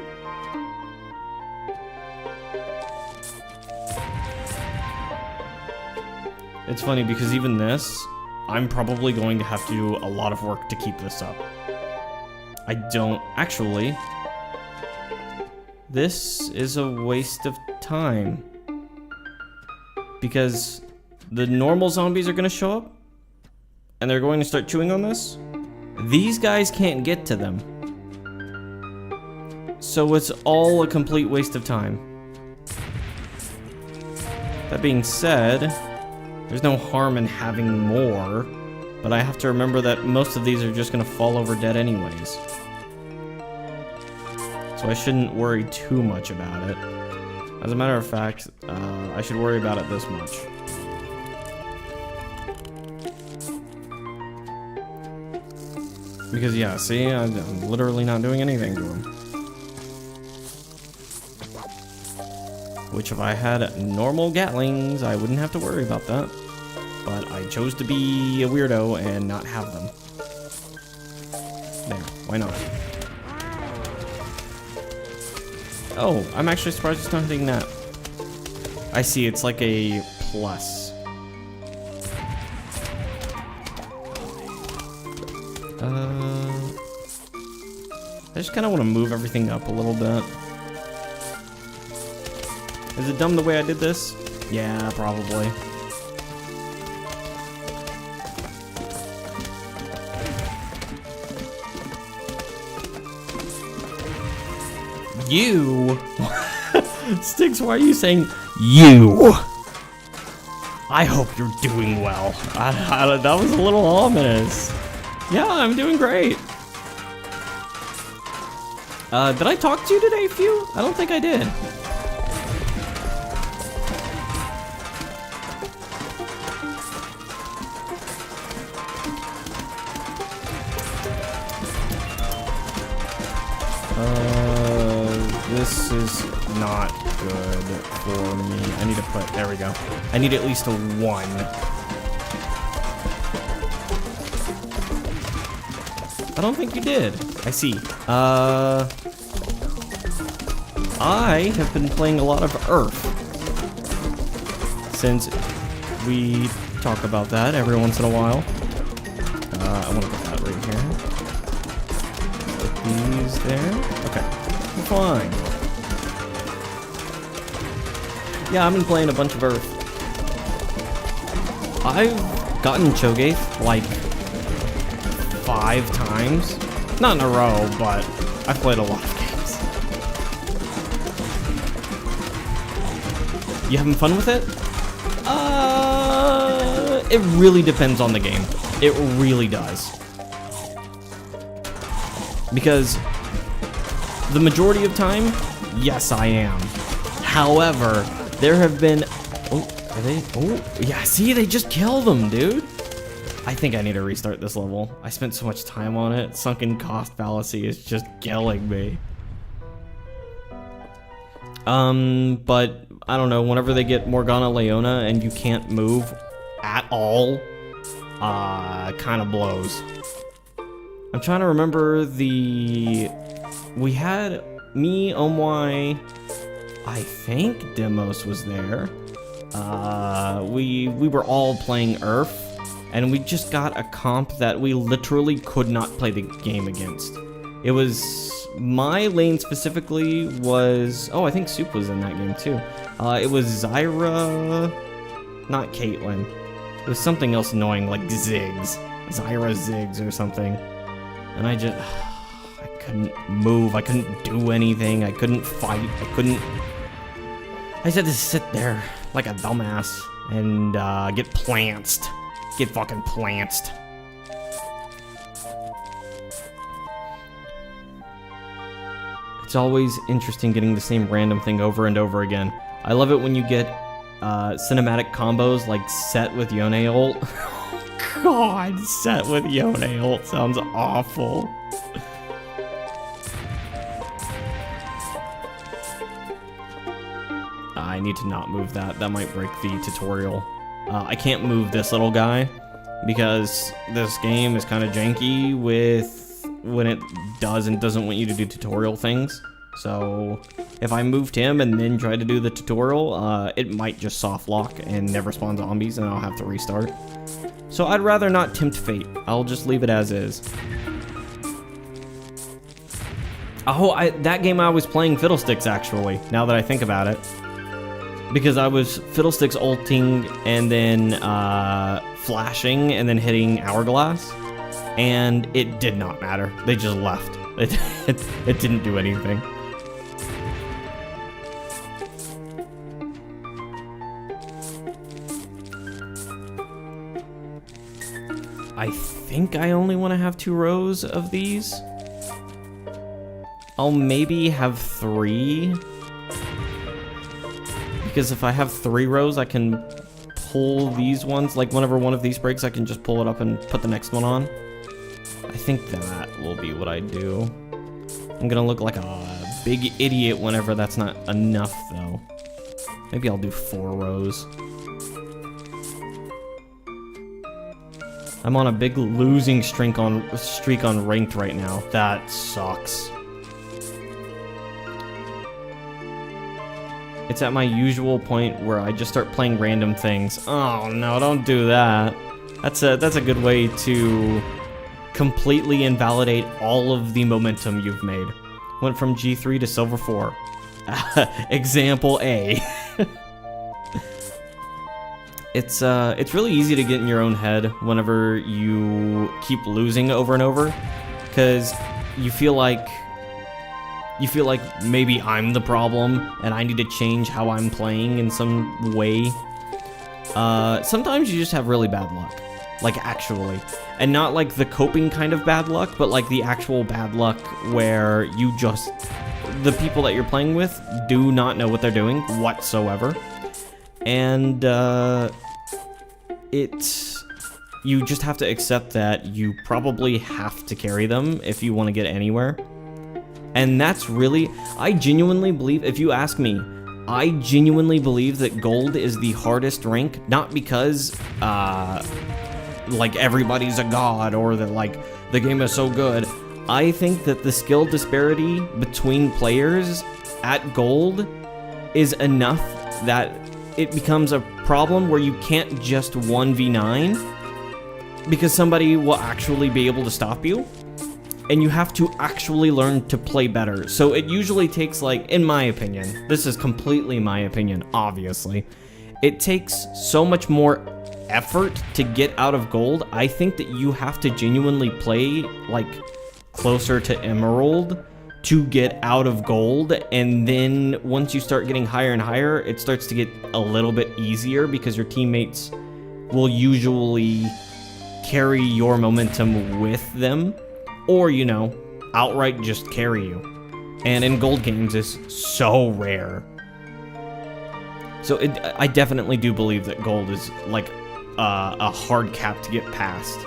It's funny because even this, I'm probably going to have to do a lot of work to keep this up. I don't actually. This is a waste of time. Because the normal zombies are going to show up, and they're going to start chewing on this. These guys can't get to them. So it's all a complete waste of time. That being said, there's no harm in having more, but I have to remember that most of these are just going to fall over dead anyways. So I shouldn't worry too much about it. As a matter of fact, I should worry about it this much. Because yeah, see, I'm literally not doing anything to him. Which if I had normal Gatlings, I wouldn't have to worry about that. But I chose to be a weirdo and not have them. There, why not? Oh, I'm actually surprised it's not hitting that. I see, it's like a plus. I just kind of want to move everything up a little bit. Is it dumb the way I did this? Yeah, probably. You? Sticks, why are you saying you? I hope you're doing well. That was a little ominous. Yeah, I'm doing great. Did I talk to you today, Few? I don't think I did. This is not good for me. I need to put, there we go. I need at least a 1. I don't think you did. I see. I have been playing a lot of Earth. Since we talk about that every once in a while. I want to put that right here. Put these there. Okay. We're fine. Yeah, I've been playing a bunch of Earth. I've gotten Cho'Gath like 5 times. Not in a row, but I've played a lot of games. You having fun with it? It really depends on the game. It really does. Because the majority of time, yes, I am. However, there have been... Oh, are they... Oh, yeah, see, they just killed them, dude. I think I need to restart this level. I spent so much time on it. Sunken cost fallacy is just killing me. But I don't know, whenever they get Morgana Leona and you can't move at all, kind of blows. I'm trying to remember the... We had me, Omwai, I think Demos was there. We were all playing Earth, and we just got a comp that we literally could not play the game against. It was... My lane specifically was... Oh, I think Soup was in that game too. It was Zyra... Not Caitlyn. It was something else annoying, like Ziggs. Zyra Ziggs or something. And I just... I couldn't move, I couldn't do anything, I couldn't fight, I couldn't... I just had to sit there like a dumbass and get plantsed. Get fucking plantsed. It's always interesting getting the same random thing over and over again. I love it when you get cinematic combos like Set with Yone ult. God, Set with Yone ult sounds awful. I need to not move that. That might break the tutorial. I can't move this little guy because this game is kind of janky with when it does and doesn't want you to do tutorial things. So if I moved him and then tried to do the tutorial, it might just soft lock and never spawn zombies and I'll have to restart. So I'd rather not tempt fate. I'll just leave it as is. Oh, that game I was playing Fiddlesticks actually, now that I think about it. Because I was Fiddlesticks ulting and then flashing and then hitting Hourglass. And it did not matter. They just left. It didn't do anything. I think I only want to have 2 rows of these. I'll maybe have 3. Because if I have 3 rows, I can pull these ones. Like whenever one of these breaks, I can just pull it up and put the next one on. I think that will be what I do. I'm gonna look like a big idiot whenever that's not enough, though. Maybe I'll do 4 rows. I'm on a big losing streak on ranked right now. That sucks. It's at my usual point where I just start playing random things. Oh no, don't do that. That's a good way to completely invalidate all of the momentum you've made. Went from G3 to Silver 4. Example A. It's really easy to get in your own head whenever you keep losing over and over, because you feel like maybe I'm the problem and I need to change how I'm playing in some way. Sometimes you just have really bad luck, like actually, and not like the coping kind of bad luck, but like the actual bad luck where the people that you're playing with do not know what they're doing whatsoever. And you just have to accept that you probably have to carry them if you want to get anywhere. And that's really, I genuinely believe, if you ask me, I genuinely believe that gold is the hardest rank, not because like everybody's a god or that like the game is so good. I think that the skill disparity between players at gold is enough that it becomes a problem where you can't just 1v9 because somebody will actually be able to stop you, and you have to actually learn to play better. So it usually takes, like, in my opinion, this is completely my opinion, obviously, it takes so much more effort to get out of gold. I think that you have to genuinely play, like, closer to emerald to get out of gold, and then once you start getting higher and higher, it starts to get a little bit easier because your teammates will usually carry your momentum with them, or, you know, outright just carry you. And in gold games is so rare. So I definitely do believe that gold is like a hard cap to get past.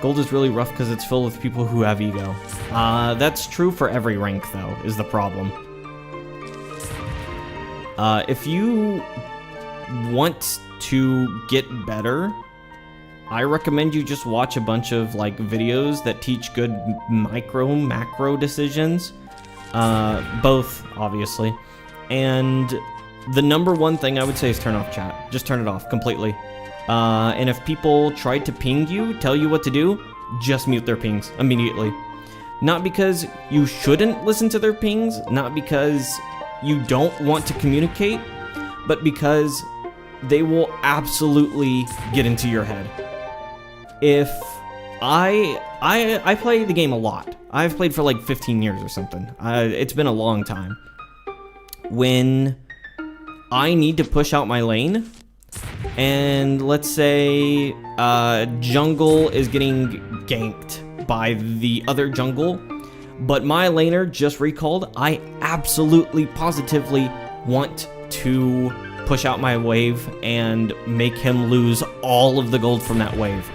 Gold is really rough because it's filled with people who have ego. That's true for every rank, though, is the problem. If you want to get better, I recommend you just watch a bunch of like videos that teach good macro decisions. Both, obviously. And the number one thing I would say is turn off chat. Just turn it off completely. And if people try to ping you, tell you what to do, just mute their pings immediately. Not because you shouldn't listen to their pings, not because you don't want to communicate, but because they will absolutely get into your head. If I play the game a lot. I've played for like 15 years or something. It's been a long time. When I need to push out my lane, and let's say jungle is getting ganked by the other jungle, but my laner just recalled, I absolutely positively want to push out my wave and make him lose all of the gold from that wave.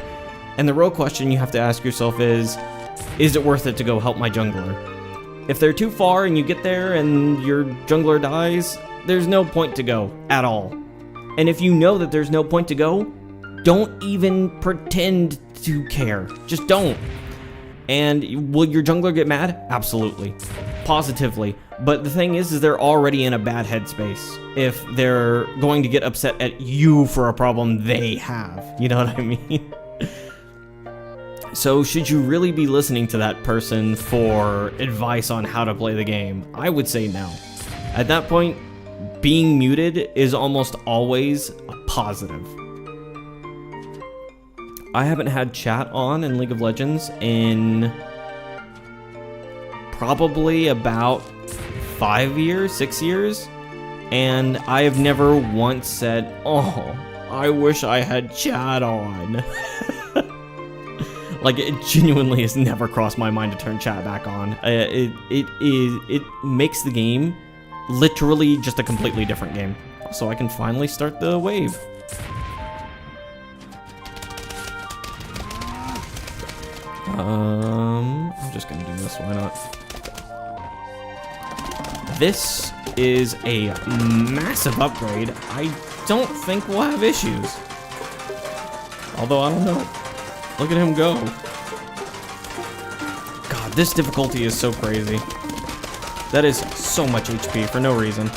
And the real question you have to ask yourself is it worth it to go help my jungler? If they're too far and you get there and your jungler dies, there's no point to go at all. And if you know that there's no point to go, don't even pretend to care. Just don't. And will your jungler get mad? Absolutely. Positively. But the thing is they're already in a bad headspace if they're going to get upset at you for a problem they have. You know what I mean? So should you really be listening to that person for advice on how to play the game? I would say no. At that point, being muted is almost always a positive. I haven't had chat on in League of Legends in probably about 5 years, 6 years, and I have never once said, "Oh, I wish I had chat on." Like, it genuinely has never crossed my mind to turn chat back on. It makes the game literally just a completely different game. So I can finally start the wave. I'm just gonna do this, why not? This is a massive upgrade. I don't think we'll have issues. Although, I don't know. Look at him go. God, this difficulty is so crazy. That is so much HP for no reason.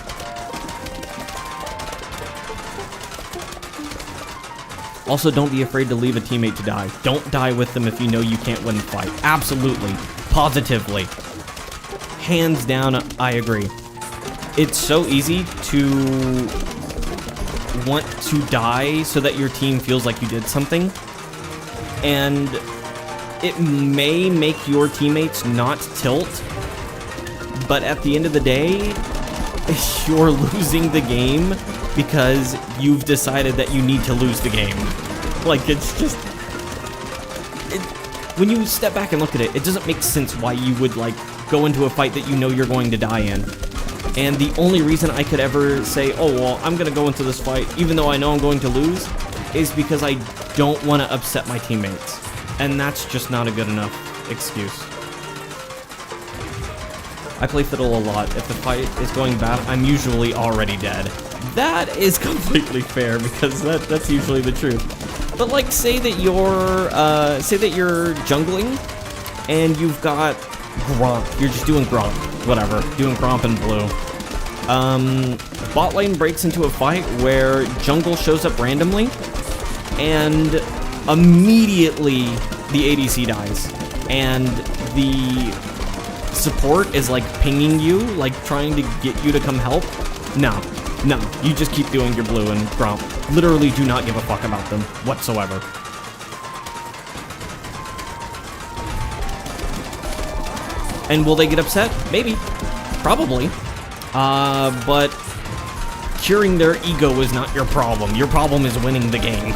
Also, don't be afraid to leave a teammate to die. Don't die with them if you know you can't win the fight. Absolutely. Positively. Hands down, I agree. It's so easy to want to die so that your team feels like you did something. And it may make your teammates not tilt, but at the end of the day, you're losing the game because you've decided that you need to lose the game. Like, it's just... when you step back and look at it, it doesn't make sense why you would, like, go into a fight that you know you're going to die in. And the only reason I could ever say, oh, well, I'm gonna go into this fight, even though I know I'm going to lose, is because I don't want to upset my teammates. And that's just not a good enough excuse. I play Fiddle a lot. If the fight is going bad, I'm usually already dead. That is completely fair, because that's usually the truth. But like, say that you're jungling, and you've got Gromp. You're just doing Gromp, whatever, doing Gromp and blue. Bot lane breaks into a fight where jungle shows up randomly, and immediately the ADC dies, and the support is like pinging you, like trying to get you to come help. No, you just keep doing your blue and Gromp. Literally do not give a fuck about them whatsoever. And will they get upset? Maybe. Probably. But curing their ego is not your problem. Your problem is winning the game.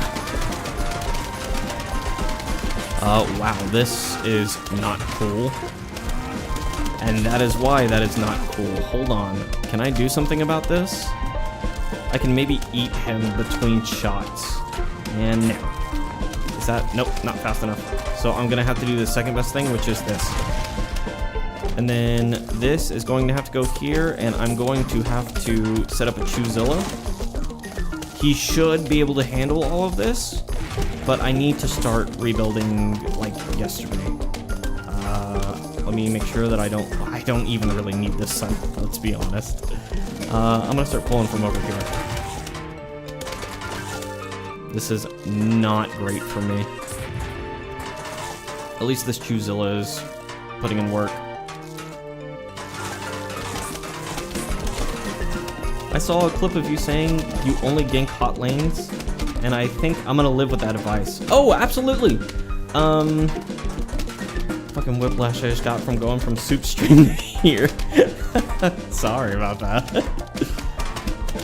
Wow, this is not cool. And that is why that is not cool. Hold on. Can I do something about this? I can maybe eat him between shots. And now. Is that... Nope, not fast enough. So I'm gonna have to do the second best thing, which is this. And then this is going to have to go here, and I'm going to have to set up a Choozilla. He should be able to handle all of this, but I need to start rebuilding like yesterday. Let me make sure that I don't even really need this sun, let's be honest. I'm gonna start pulling from over here. This is not great for me. At least this Choozilla is putting in work. I saw a clip of you saying you only gank hot lanes, and I think I'm gonna live with that advice. Oh, absolutely! Fucking whiplash I just got from going from soup stream to here. Sorry about that.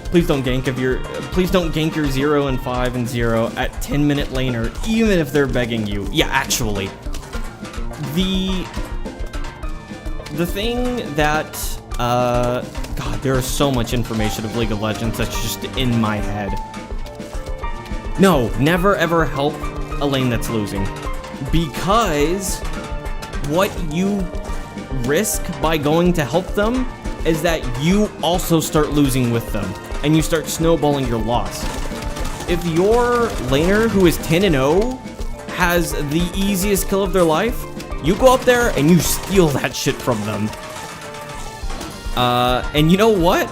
Please don't gank your 0 and 5 and 0 at 10-minute laner, even if they're begging you. Yeah, actually. The thing that, God, there is so much information of League of Legends that's just in my head. No, never ever help a lane that's losing. Because what you risk by going to help them is that you also start losing with them, and you start snowballing your loss. If your laner, who is 10-0, has the easiest kill of their life, you go up there and you steal that shit from them. And you know what?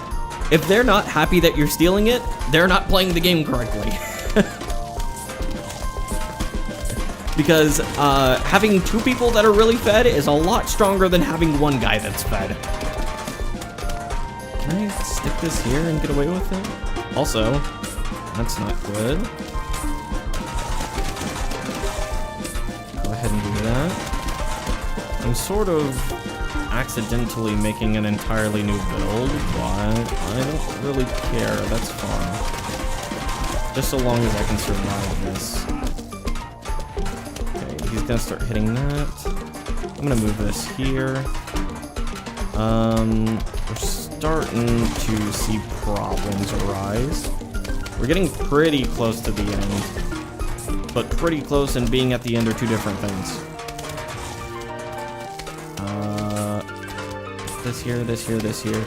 If they're not happy that you're stealing it, they're not playing the game correctly. Because having 2 people that are really fed is a lot stronger than having 1 guy that's fed. Can I stick this here and get away with it? Also, that's not good. Go ahead and do that. I'm sort of accidentally making an entirely new build, but I don't really care. That's fine. Just so long as I can survive this. Okay, he's gonna start hitting that. I'm gonna move this here. We're starting to see problems arise. We're getting pretty close to the end, but pretty close and being at the end are 2 different things. This here, this here, this here.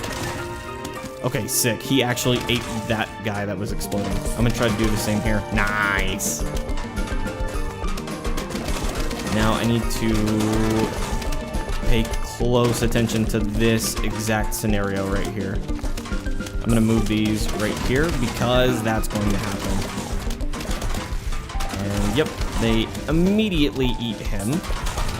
Okay, sick. He actually ate that guy that was exploding. I'm gonna try to do the same here. Nice. Now I need to pay close attention to this exact scenario right here. I'm gonna move these right here because that's going to happen. And yep, they immediately eat him.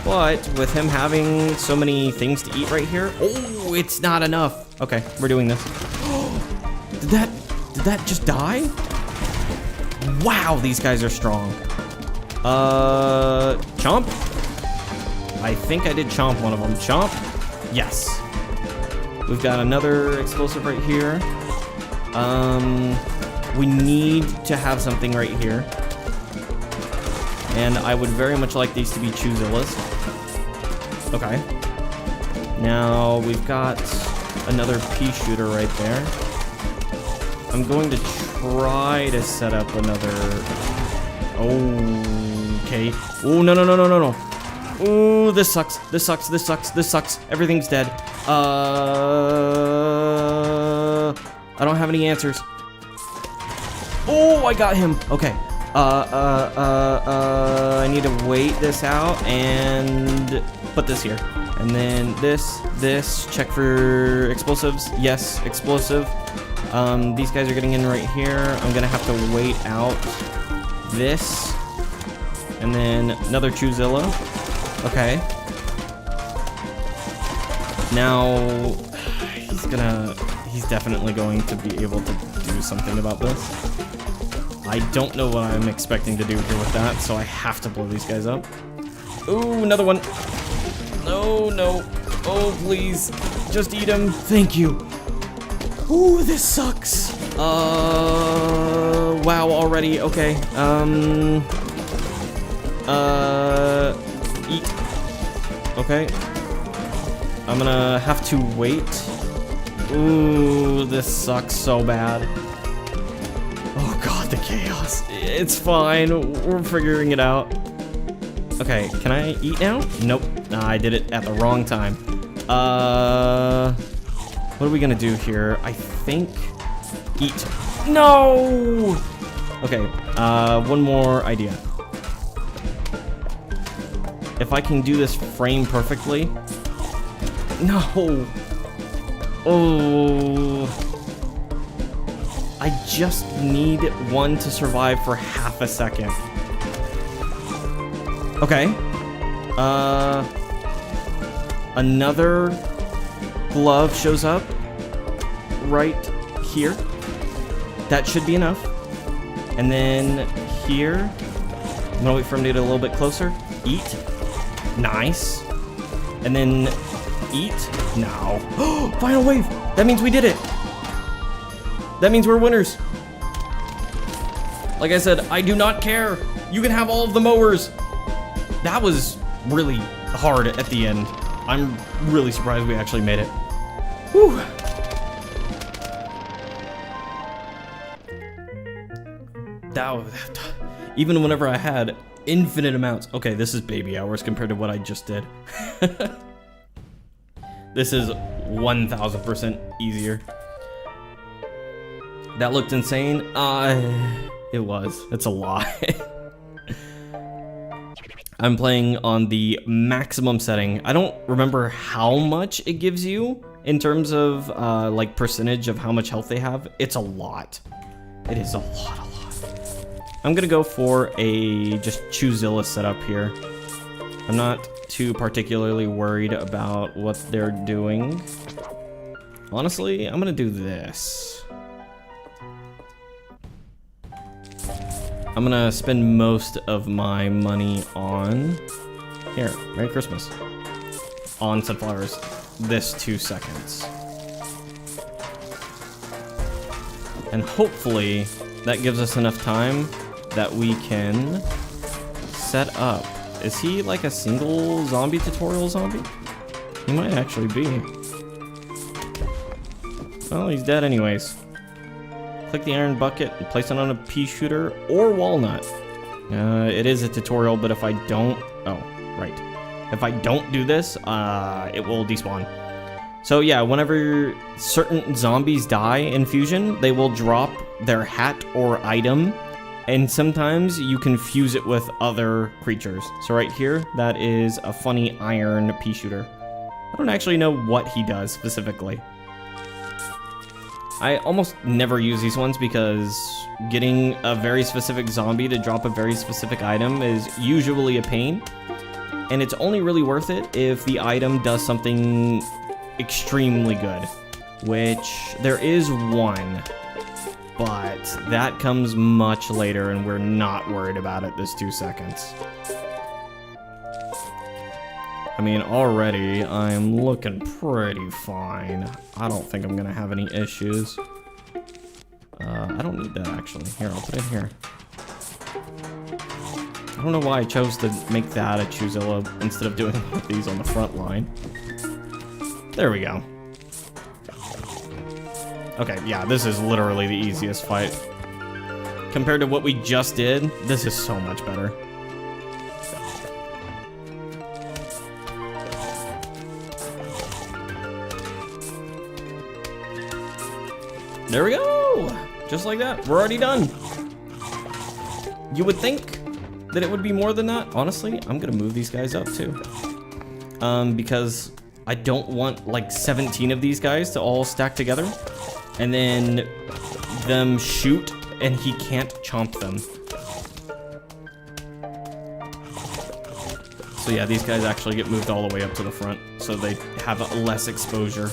But with him having so many things to eat right here, oh, it's not enough. Okay, we're doing this. Did that just die? Wow, these guys are strong. Chomp? I think I did chomp one of them. Chomp? Yes. We've got another explosive right here. We need to have something right here. And I would very much like these to be Choozillas. Okay. Now we've got another pea shooter right there. I'm going to try to set up another. Okay. Oh, no, no, no, no, no, no. Oh, this sucks. This sucks. This sucks. This sucks. Everything's dead. I don't have any answers. Oh, I got him. Okay. I need to wait this out and put this here. And then this, check for explosives. Yes, explosive. These guys are getting in right here. I'm gonna have to wait out this. And then another Choozilla. Okay. Now, he's definitely going to be able to do something about this. I don't know what I'm expecting to do here with that, so I have to blow these guys up. Ooh, another one. No, no. Oh, please. Just eat him. Thank you. Ooh, this sucks. Wow, already. Okay. Eat. Okay. I'm gonna have to wait. Ooh, this sucks so bad. Oh god, the chaos. It's fine. We're figuring it out. Okay, can I eat now? Nope. Nah, I did it at the wrong time. What are we gonna do here? I think eat. No! Okay, one more idea. If I can do this frame perfectly. No! Oh. I just need one to survive for half a second. Okay. Another glove shows up right here. That should be enough. And then here, I'm gonna wait for him to get a little bit closer. Eat. Nice. And then eat. Now. Final wave. That means we did it. That means we're winners. Like I said, I do not care. You can have all of the mowers. That was really hard at the end. I'm really surprised we actually made it. Whew. Even whenever I had infinite amounts. Okay, this is baby hours compared to what I just did. This is 1000% easier. That looked insane. It was. It's a lot. I'm playing on the maximum setting. I don't remember how much it gives you in terms of like percentage of how much health they have. It's a lot. It is a lot. I'm gonna go for a just Choozilla setup here. I'm not too particularly worried about what they're doing. Honestly, I'm gonna do this. I'm gonna spend most of my money on, here, Merry Christmas, on sunflowers this 2 seconds. And hopefully that gives us enough time that we can set up. Is he like a single zombie tutorial zombie? He might actually be. Well, he's dead anyways. Click the iron bucket and place it on a pea shooter or walnut. It is a tutorial, but if I don't... Oh, right. If I don't do this, it will despawn. So yeah, whenever certain zombies die in Fusion, they will drop their hat or item, and sometimes you can fuse it with other creatures. So right here, that is a funny iron pea shooter. I don't actually know what he does specifically. I almost never use these ones because getting a very specific zombie to drop a very specific item is usually a pain. And it's only really worth it if the item does something extremely good, which there is one, but that comes much later and we're not worried about it this 2 seconds. I mean, already I'm looking pretty fine. I don't think I'm gonna have any issues. I don't need that actually. Here, I'll put it here. I don't know why I chose to make that a Choozilla instead of doing these on the front line. There we go. Okay, yeah, this is literally the easiest fight. Compared to what we just did, this is so much better. There we go! Just like that, we're already done. You would think that it would be more than that. Honestly, I'm gonna move these guys up too. Because I don't want like 17 of these guys to all stack together and then them shoot and he can't chomp them. So yeah, these guys actually get moved all the way up to the front so they have less exposure.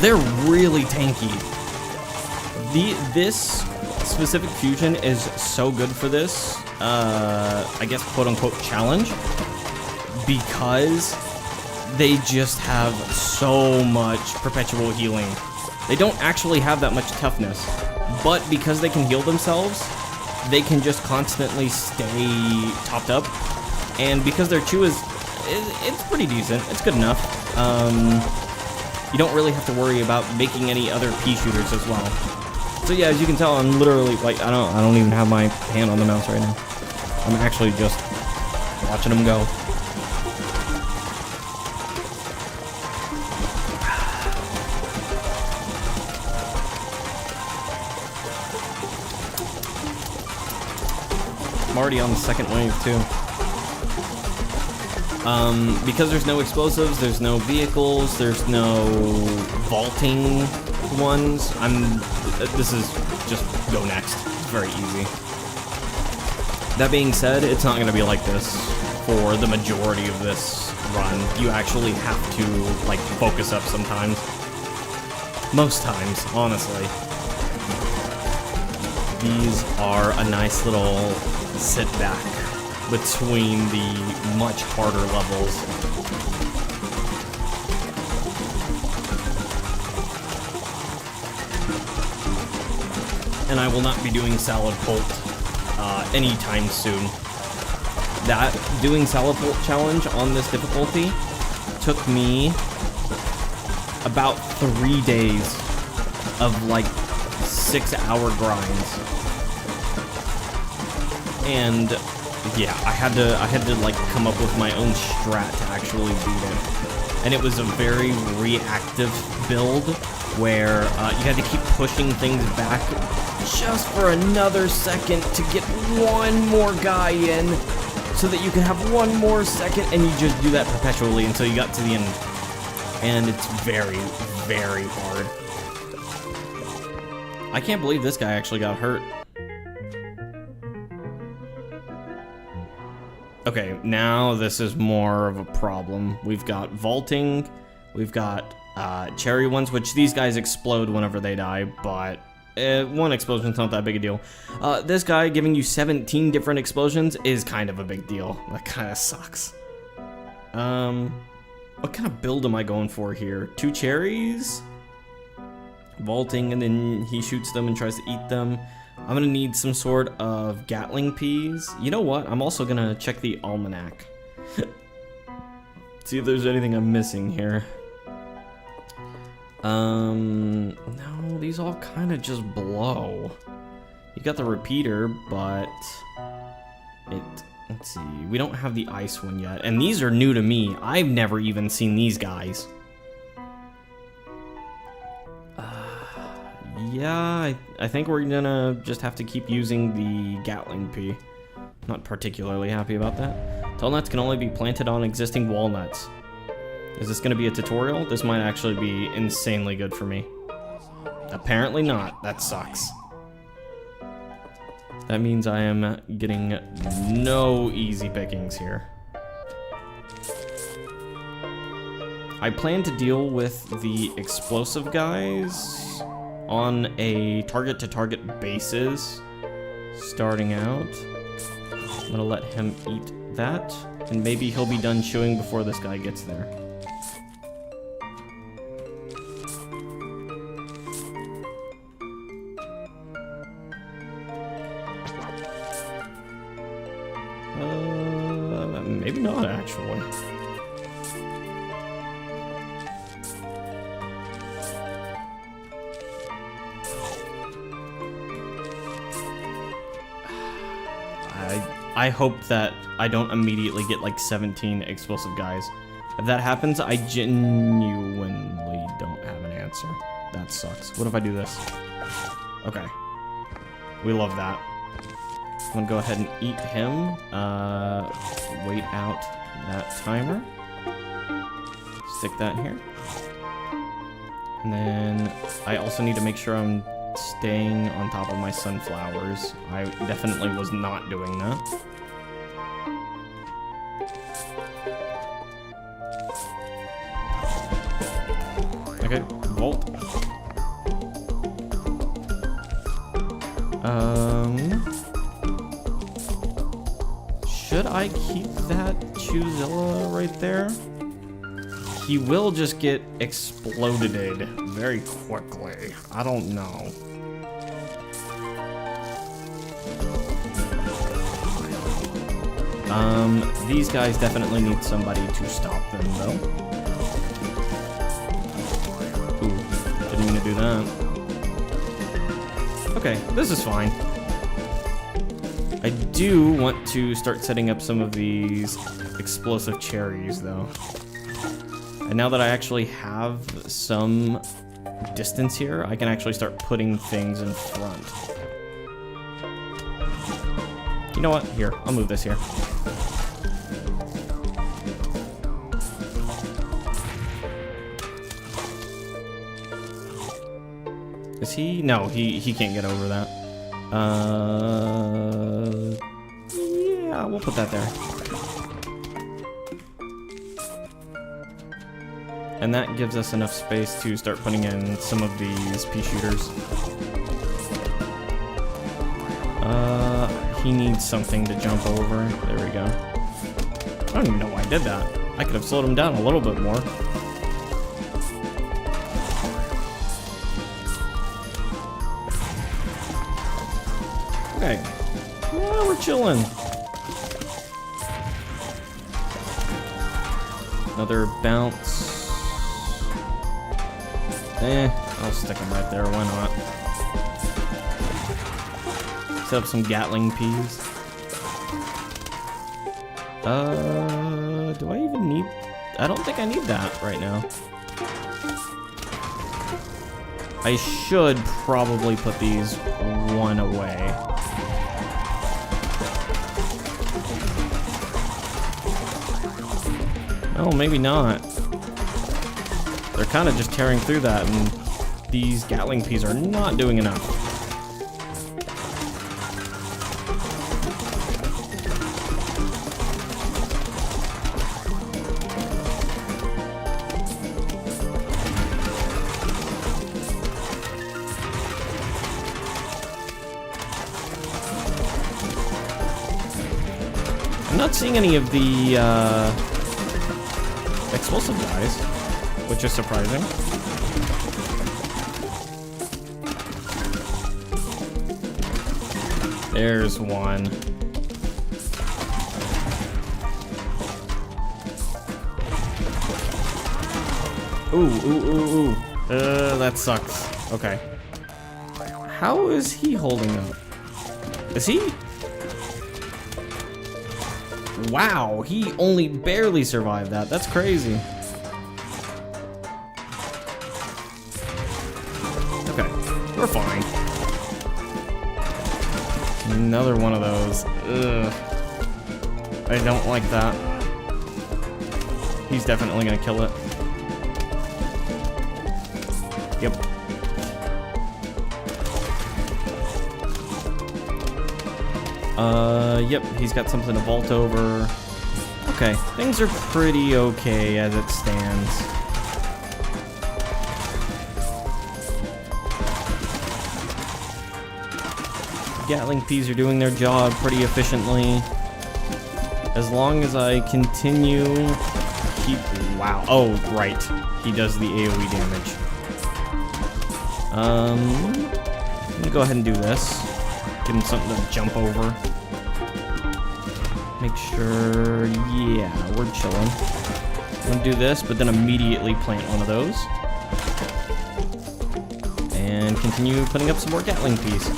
They're really tanky. This specific fusion is so good for this, I guess quote-unquote challenge, because they just have so much perpetual healing. They don't actually have that much toughness, but because they can heal themselves, they can just constantly stay topped up, and because their chew it's pretty decent, it's good enough. You don't really have to worry about making any other pea shooters as well. So yeah, as you can tell, I'm literally like I don't even have my hand on the mouse right now. I'm actually just watching them go. I'm already on the second wave too. Because there's no explosives, there's no vehicles, there's no vaulting ones, this is just go next. It's very easy. That being said, it's not gonna be like this for the majority of this run. You actually have to, like, focus up sometimes. Most times, honestly. These are a nice little sit back between the much harder levels. And I will not be doing Salad Bolt anytime soon. Doing Salad Bolt challenge on this difficulty took me about 3 days of like 6-hour grinds. And yeah, I had to like come up with my own strat to actually beat it. And it was a very reactive build where you had to keep pushing things back just for another second to get one more guy in so that you could have one more second, and you just do that perpetually until you got to the end. And it's very, very hard. I can't believe this guy actually got hurt. Okay, now this is more of a problem. We've got vaulting, we've got cherry ones, which these guys explode whenever they die, but one explosion's not that big a deal. This guy giving you 17 different explosions is kind of a big deal. That kind of sucks. What kind of build am I going for here? 2 cherries? Vaulting, and then he shoots them and tries to eat them. I'm gonna need some sort of Gatling peas. You know what? I'm also gonna check the almanac. See if there's anything I'm missing here. No, these all kind of just blow. You got the repeater, but let's see, we don't have the ice one yet, and these are new to me. I've never even seen these guys. Yeah, I think we're gonna just have to keep using the Gatling pea. Not particularly happy about that. Tall nuts can only be planted on existing walnuts. Is this gonna be a tutorial? This might actually be insanely good for me. Apparently not. That sucks. That means I am getting no easy pickings here. I plan to deal with the explosive guys on a target-to-target basis, starting out. I'm gonna let him eat that, and maybe he'll be done chewing before this guy gets there. Maybe not, actually. I hope that I don't immediately get like 17 explosive guys. If that happens, I genuinely don't have an answer. That sucks. What if I do this? Okay. We love that. I'm gonna go ahead and eat him. Wait out that timer. Stick that here. And then I also need to make sure I'm staying on top of my sunflowers. I definitely was not doing that. Okay, vault. Should I keep that Chuzilla right there? He will just get exploded very quickly. I don't know. These guys definitely need somebody to stop them, though. Ooh, didn't mean to do that. Okay, this is fine. I do want to start setting up some of these explosive cherries, though. And now that I actually have some distance here, I can actually start putting things in front. You know what? Here, I'll move this here. Is he? No, he can't get over that. Yeah, we'll put that there. And that gives us enough space to start putting in some of these pea shooters. He needs something to jump over. There we go. I don't even know why I did that. I could have slowed him down a little bit more. Okay. Yeah, we're chilling. Another bounce. I'll stick them right there. Why not? Set up some Gatling peas. Do I even need... I don't think I need that right now. I should probably put these one away. Oh, maybe not. They're kind of just tearing through that, and these Gatling peas are not doing enough. I'm not seeing any of the explosive guys, which is surprising. There's one. Ooh. That sucks. Okay. How is he holding up? Is he? Wow, he only barely survived that. That's crazy. Okay, we're fine. Another one of those. Ugh. I don't like that. He's definitely gonna kill it. Yep. Yep, he's got something to vault over. Okay, things are pretty okay as it stands. Gatling peas are doing their job pretty efficiently. As long as I continue keep... Wow. Oh, right. He does the AoE damage. I'm gonna go ahead and do this. Give him something to jump over. Make sure... Yeah, we're chilling. I'm gonna do this, but then immediately plant one of those. And continue putting up some more Gatling peas.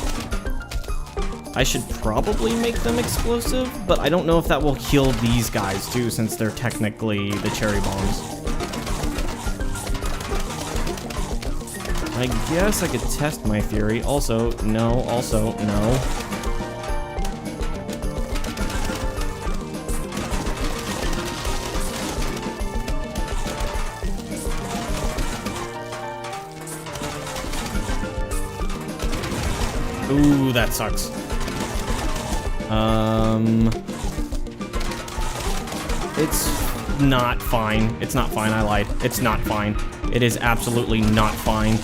I should probably make them explosive, but I don't know if that will kill these guys too, since they're technically the cherry bombs. I guess I could test my theory. Also, no. Also, no. Ooh, that sucks. It's not fine. It's not fine, I lied. It's not fine. It is absolutely not fine.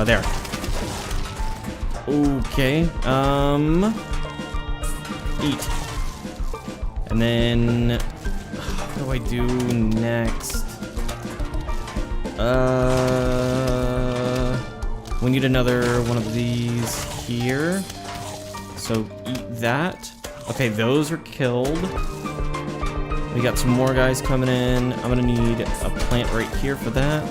There. Okay, eat. And then, what do I do next? We need another one of these here. So eat that. Okay, those are killed. We got some more guys coming in. I'm gonna need a plant right here for that.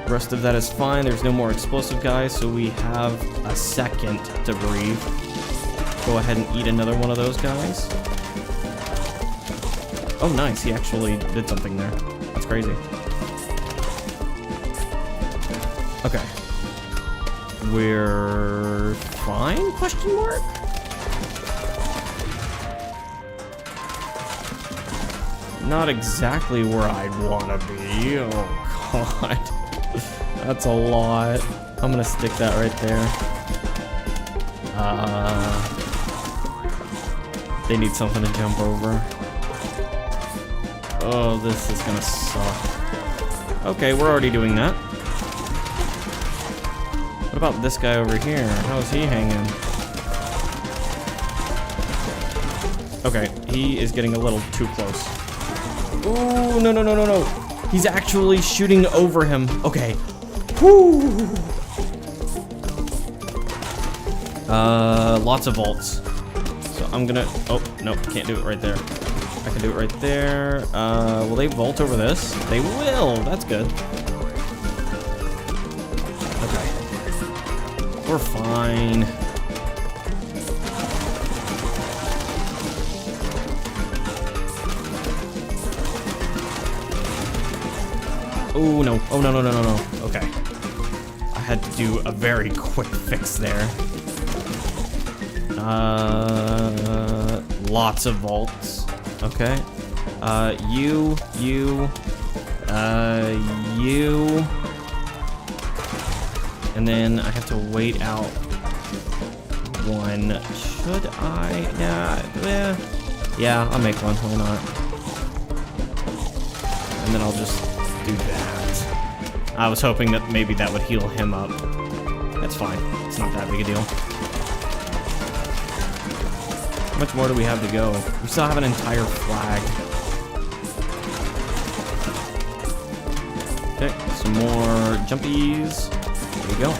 The rest of that is fine. There's no more explosive guys, so we have a second to breathe. Go ahead and eat another one of those guys. Oh, nice. He actually did something there. That's crazy. Okay. We're fine? Question mark? Not exactly where I'd want to be. Oh, God. That's a lot. I'm gonna stick that right there. They need something to jump over. Oh, this is gonna suck. Okay, we're already doing that. What about this guy over here? How's he hanging? Okay, he is getting a little too close. Ooh, no. He's actually shooting over him. Okay. Whoo! Lots of vaults. So I'm gonna... Oh, no, can't do it right there. I can do it right there. Will they vault over this? They will. That's good. Okay. We're fine. Oh, no. Oh, no, no, no, no, no. Okay. I had to do a very quick fix there. Lots of vaults. Okay. You. And then I have to wait out one. Should I? Yeah, I'll make one. Why not? And then I'll just do that. I was hoping that maybe that would heal him up. That's fine. It's not that big a deal. How much more do we have to go? We still have an entire flag. Okay, some more jumpies. There we go.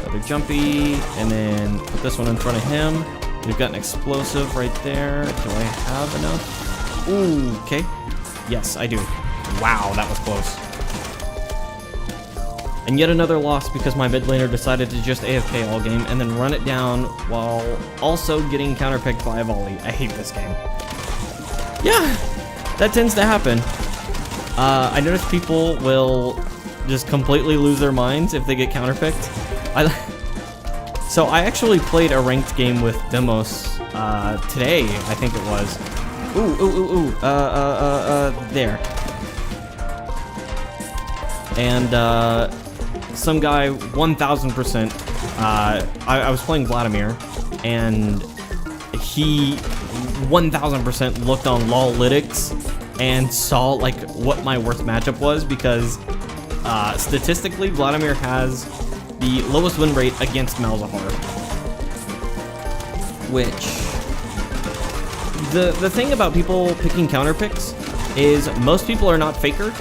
Another jumpy, and then put this one in front of him. We've got an explosive right there. Do I have enough? Ooh, okay. Yes, I do. Wow, that was close. And yet another loss because my mid laner decided to just AFK all game and then run it down while also getting counterpicked by a volley. I hate this game. Yeah, that tends to happen. I notice people will just completely lose their minds if they get counterpicked. So I actually played a ranked game with Demos today, I think it was. There. And some guy 1000%. I was playing Vladimir, and he 1000% looked on LOLlytics and saw like what my worst matchup was because statistically Vladimir has the lowest win rate against Malzahar. Which the thing about people picking counterpicks is most people are not Faker,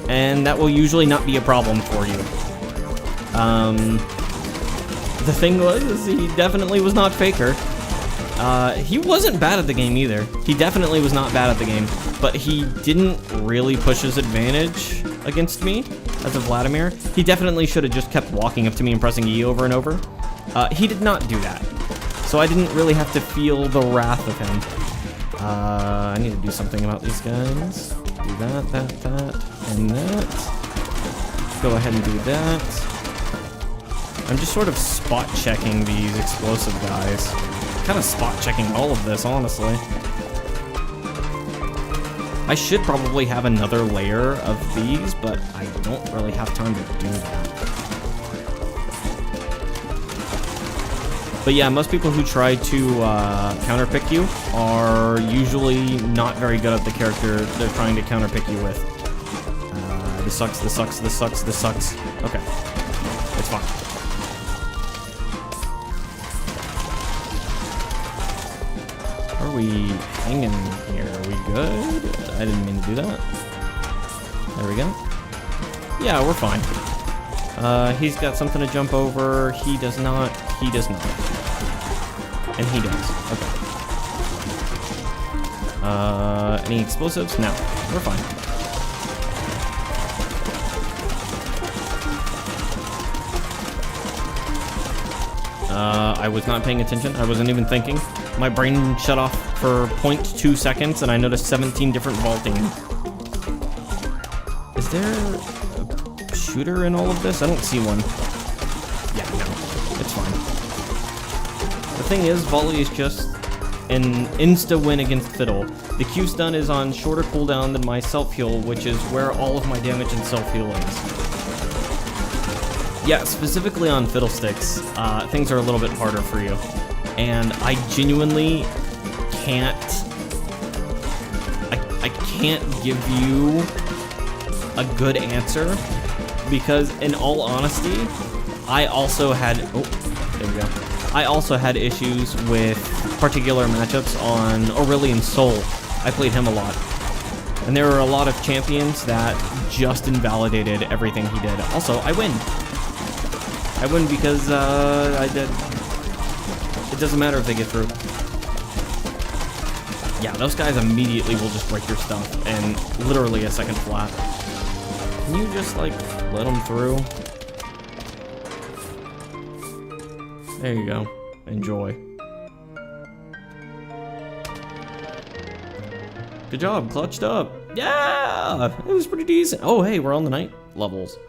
and that will usually not be a problem for you. The thing was, he definitely was not Faker. He wasn't bad at the game either. He definitely was not bad at the game, but he didn't really push his advantage against me as a Vladimir. He definitely should have just kept walking up to me and pressing E over and over. He did not do that, so I didn't really have to feel the wrath of him. I need to do something about these guys. Do that, and that. Go ahead and do that. I'm just sort of spot checking these explosive guys. Kind of spot checking all of this, honestly. I should probably have another layer of these, but I don't really have time to do that. But yeah, most people who try to counterpick you are usually not very good at the character they're trying to counterpick you with. This sucks, this sucks, this sucks, this sucks. Okay, it's fine. Are we hanging here? Are we good? I didn't mean to do that. There we go. Yeah, we're fine. He's got something to jump over. He does not. He does not. And he does. Okay. Any explosives? No. We're fine. I was not paying attention. I wasn't even thinking. My brain shut off for 0.2 seconds and I noticed 17 different vaulting. Is there a shooter in all of this? I don't see one. Yeah, no. It's fine. The thing is, volley is just an insta-win against Fiddle. The Q stun is on shorter cooldown than my self-heal, which is where all of my damage and self-heal is. Yeah, specifically on Fiddlesticks, things are a little bit harder for you. And I genuinely can't... I can't give you a good answer, because in all honesty, I also had... Oh, there we go. I also had issues with particular matchups on Aurelion Sol. I played him a lot. And there were a lot of champions that just invalidated everything he did. Also, I win. I win because I did. It doesn't matter if they get through. Yeah, those guys immediately will just break your stuff and literally a second flat. Can you just, like, let them through? There you go. Enjoy. Good job, clutched up. Yeah! It was pretty decent. Oh, hey, we're on the night levels.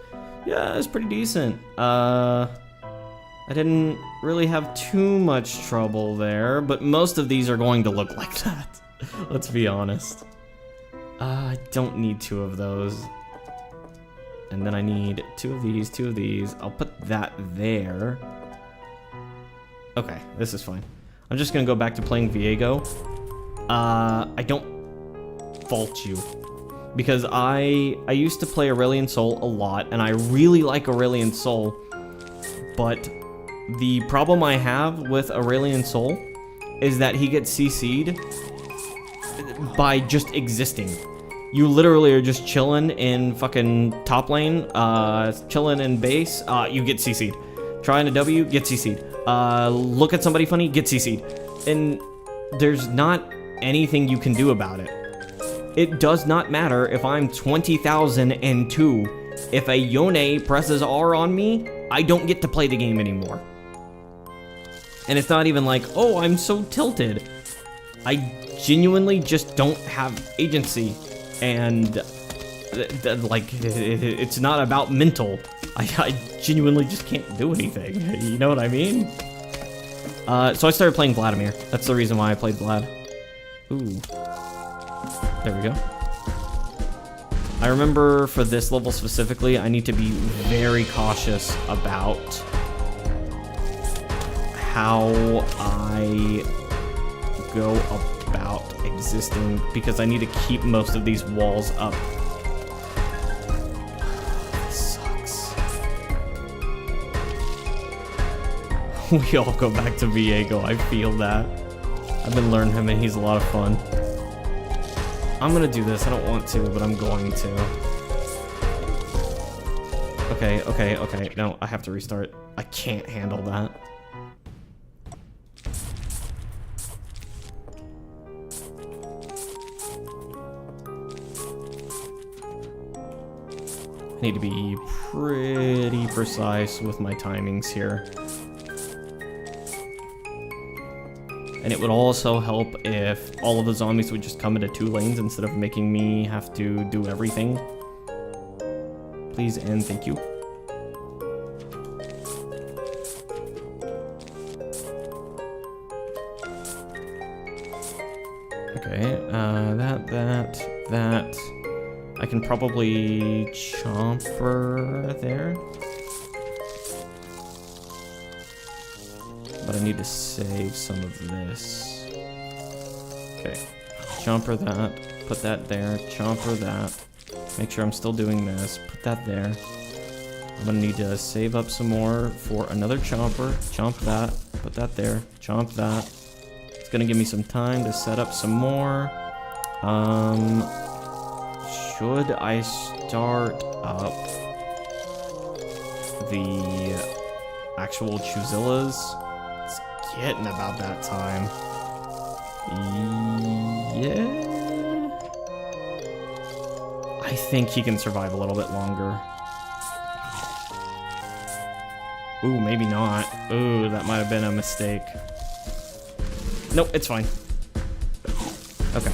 Yeah, it's pretty decent. I didn't really have too much trouble there, but most of these are going to look like that. Let's be honest. I don't need 2 of those. And then I need 2 of these, 2 of these. I'll put that there. Okay, this is fine. I'm just gonna go back to playing Viego. I don't fault you. Because I used to play Aurelion Sol a lot, and I really like Aurelion Sol. But the problem I have with Aurelion Sol is that he gets CC'd by just existing. You literally are just chilling in fucking top lane, chilling in base, you get CC'd. Trying a W, get CC'd. Look at somebody funny, get CC'd. And there's not anything you can do about it. It does not matter if I'm 20,002. If a Yone presses R on me, I don't get to play the game anymore. And it's not even like, oh, I'm so tilted. I genuinely just don't have agency. And, like, it's not about mental. I genuinely just can't do anything. You know what I mean? So I started playing Vladimir. That's the reason why I played Vlad. Ooh. There we go. I remember for this level specifically, I need to be very cautious about how I go about existing, because I need to keep most of these walls up. This sucks. We all go back to Viego, I feel that. I've been learning him and he's a lot of fun. I'm gonna do this, I don't want to, but I'm going to. Okay, no, I have to restart. I can't handle that. I need to be pretty precise with my timings here. And it would also help if all of the zombies would just come into 2 lanes instead of making me have to do everything. Please and thank you. Okay, that. I can probably chomper there. But I need to save some of this. Okay, chomper that, put that there, chomper that. Make sure I'm still doing this, put that there. I'm gonna need to save up some more for another chomper, chomp that, put that there, chomp that. It's gonna give me some time to set up some more. Should I start up the actual Chuzillas? It's getting about that time. Yeah. I think he can survive a little bit longer. Ooh, maybe not. Ooh, that might have been a mistake. Nope, it's fine. Okay.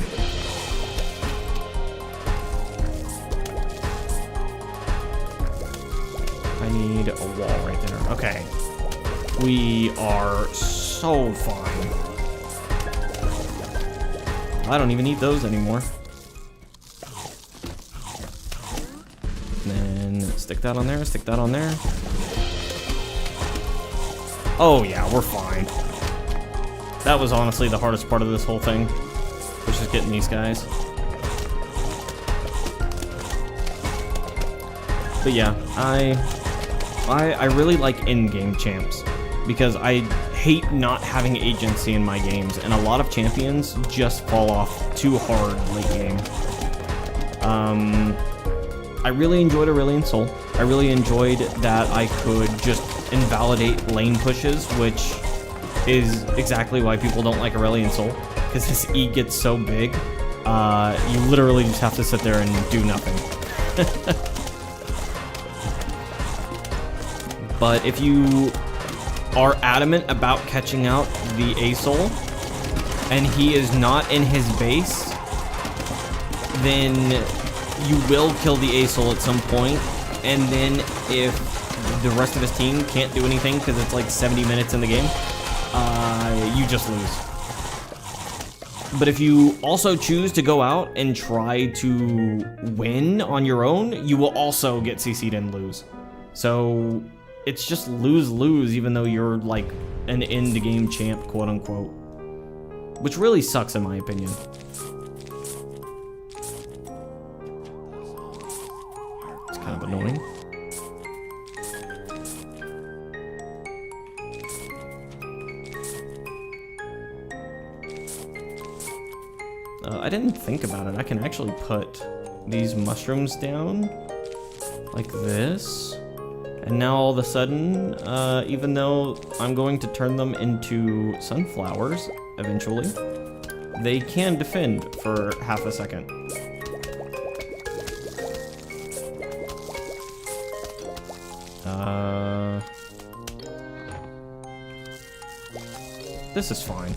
I need a wall right there. Okay. We are so fine. I don't even need those anymore. And then stick that on there, stick that on there. Oh yeah, we're fine. That was honestly the hardest part of this whole thing, was just getting these guys. But yeah, I really like in-game champs, because I hate not having agency in my games, and a lot of champions just fall off too hard late game. I really enjoyed Aurelion Sol. I really enjoyed that I could just invalidate lane pushes, which is exactly why people don't like Aurelion Sol, because his E gets so big, you literally just have to sit there and do nothing. But if you are adamant about catching out the A-Sol, and he is not in his base, then you will kill the A-Sol at some point, and then if the rest of his team can't do anything because it's like 70 minutes in the game, you just lose. But if you also choose to go out and try to win on your own, you will also get CC'd and lose. So it's just lose-lose, even though you're like an end-game champ, quote-unquote. Which really sucks in my opinion. It's kind of annoying. I didn't think about it. I can actually put these mushrooms down like this. And now all of a sudden, even though I'm going to turn them into sunflowers eventually, they can defend for half a second. This is fine.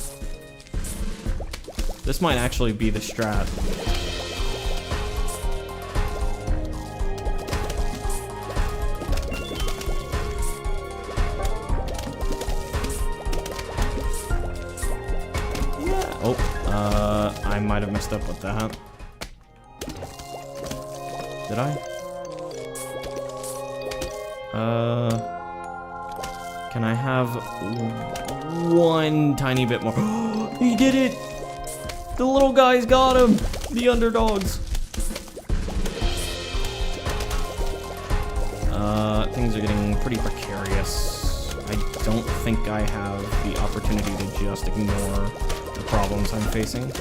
This might actually be the strat. Yeah. Oh, I might have messed up with that. Did I? Can I have one tiny bit more? He did it! The little guys got him! The underdogs! Things are getting pretty precarious. I don't think I have the opportunity to just ignore the problems I'm facing.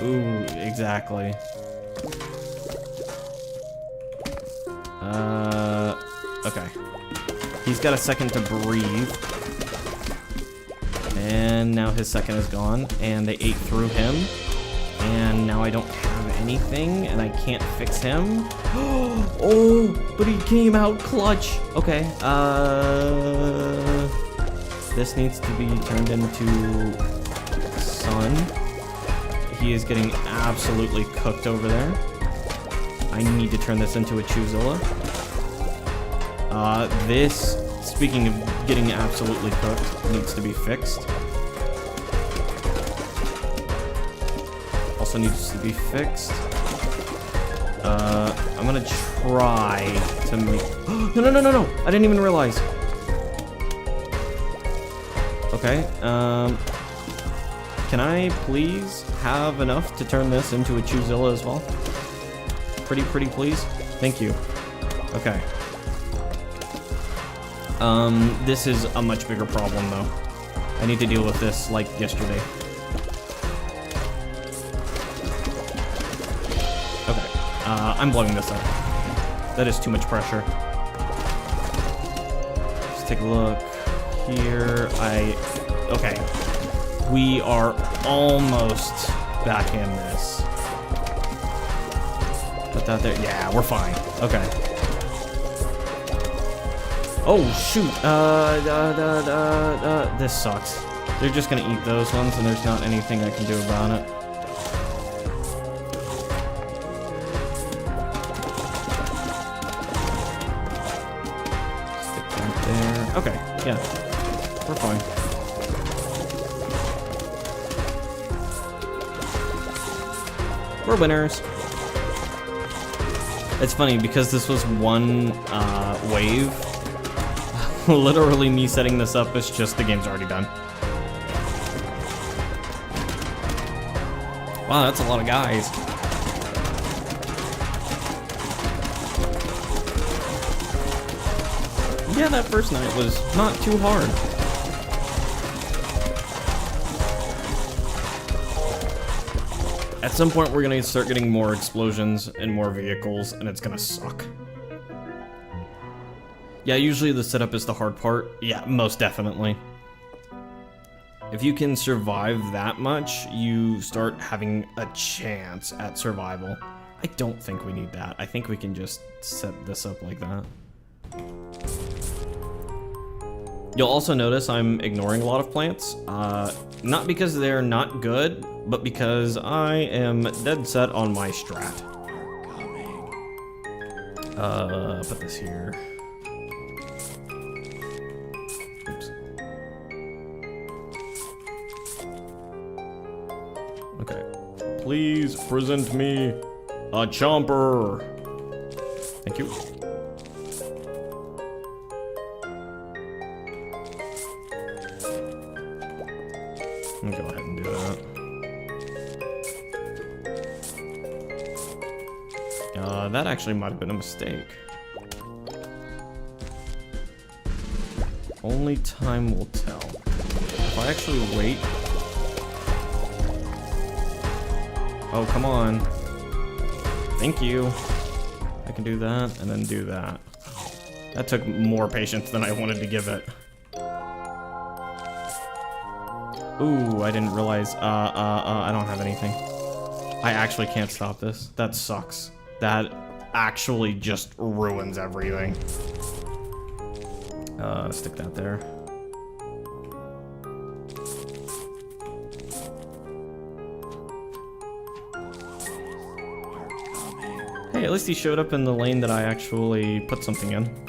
Ooh, exactly. Okay. He's got a second to breathe. And now his second is gone, and they ate through him. And now I don't have anything, and I can't fix him. Oh, but he came out clutch. Okay, this needs to be turned into sun. He is getting absolutely cooked over there. I need to turn this into a Chuzilla. This, speaking of getting absolutely cooked, needs to be fixed. Also needs to be fixed. I'm gonna try to make... No! I didn't even realize. Okay, can I please have enough to turn this into a Chuzilla as well? Pretty please? Thank you. Okay. This is a much bigger problem though. I need to deal with this like yesterday. Okay, I'm blowing this up. That is too much pressure. Let's take a look here. Okay. We are almost back in this. Put that there. Yeah, we're fine. Okay. Oh, shoot. This sucks. They're just gonna eat those ones, and there's not anything I can do about it. Stick that there. Okay, yeah. We're fine. We're winners. It's funny, because this was one wave. Literally me setting this up is just the game's already done. Wow, that's a lot of guys. Yeah, that first night was not too hard. At some point, we're gonna start getting more explosions and more vehicles, and it's gonna suck. Yeah, usually the setup is the hard part. Yeah, most definitely. If you can survive that much, you start having a chance at survival. I don't think we need that. I think we can just set this up like that. You'll also notice I'm ignoring a lot of plants. Not because they're not good, but because I am dead set on my strat. Put this here. Oops. Okay. Please present me a chomper. Thank you. I'm gonna go ahead and do that. That actually might have been a mistake. Only time will tell. If I actually wait... Oh, come on. Thank you. I can do that, and then do that. That took more patience than I wanted to give it. Ooh, I didn't realize, I don't have anything. I actually can't stop this. That sucks. That actually just ruins everything. Stick that there. Hey, at least he showed up in the lane that I actually put something in.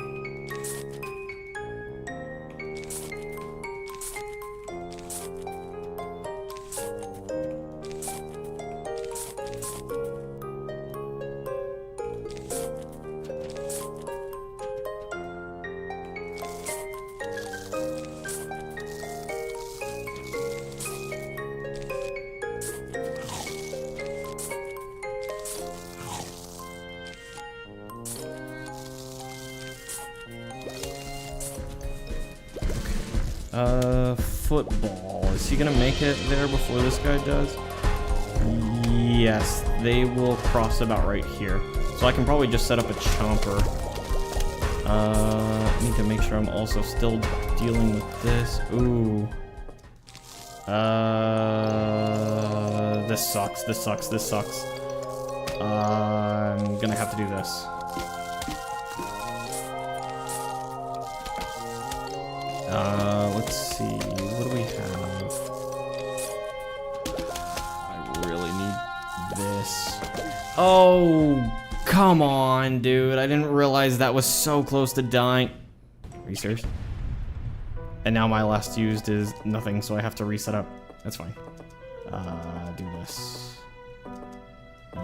Football. Is he gonna make it there before this guy does? Yes, they will cross about right here. So I can probably just set up a chomper. I need to make sure I'm also still dealing with this. Ooh. This sucks, this sucks, this sucks. I'm gonna have to do this. Let's see, what do we have? I really need this. Oh, come on, dude. I didn't realize that was so close to dying. Are you serious? And now my last used is nothing, so I have to reset up. That's fine. Do this.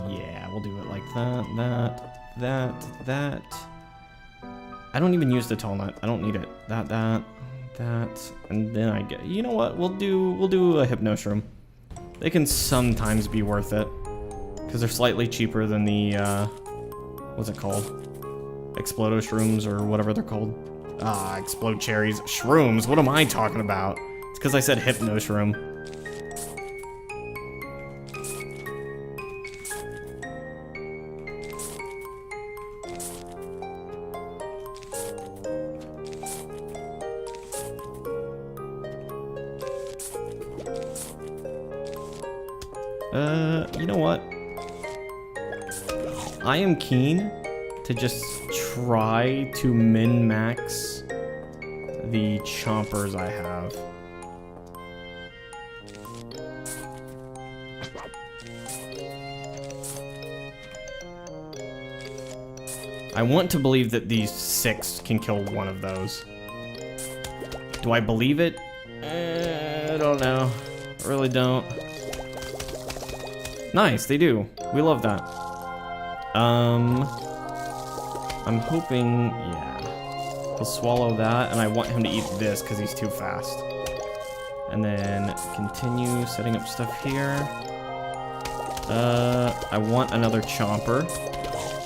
Yeah, we'll do it like that. I don't even use the tall nut. I don't need it. That, and then I get. You know what? We'll do a hypno shroom. They can sometimes be worth it because they're slightly cheaper than the what's it called? Explodo shrooms or whatever they're called. Explode cherries, shrooms. What am I talking about? It's because I said hypno shroom. You know what? I am keen to just try to min-max the chompers I have. I want to believe that these 6 can kill one of those. Do I believe it? I don't know. I really don't. Nice, they do. We love that. I'm hoping, yeah. He'll swallow that, and I want him to eat this because he's too fast. And then continue setting up stuff here. I want another chomper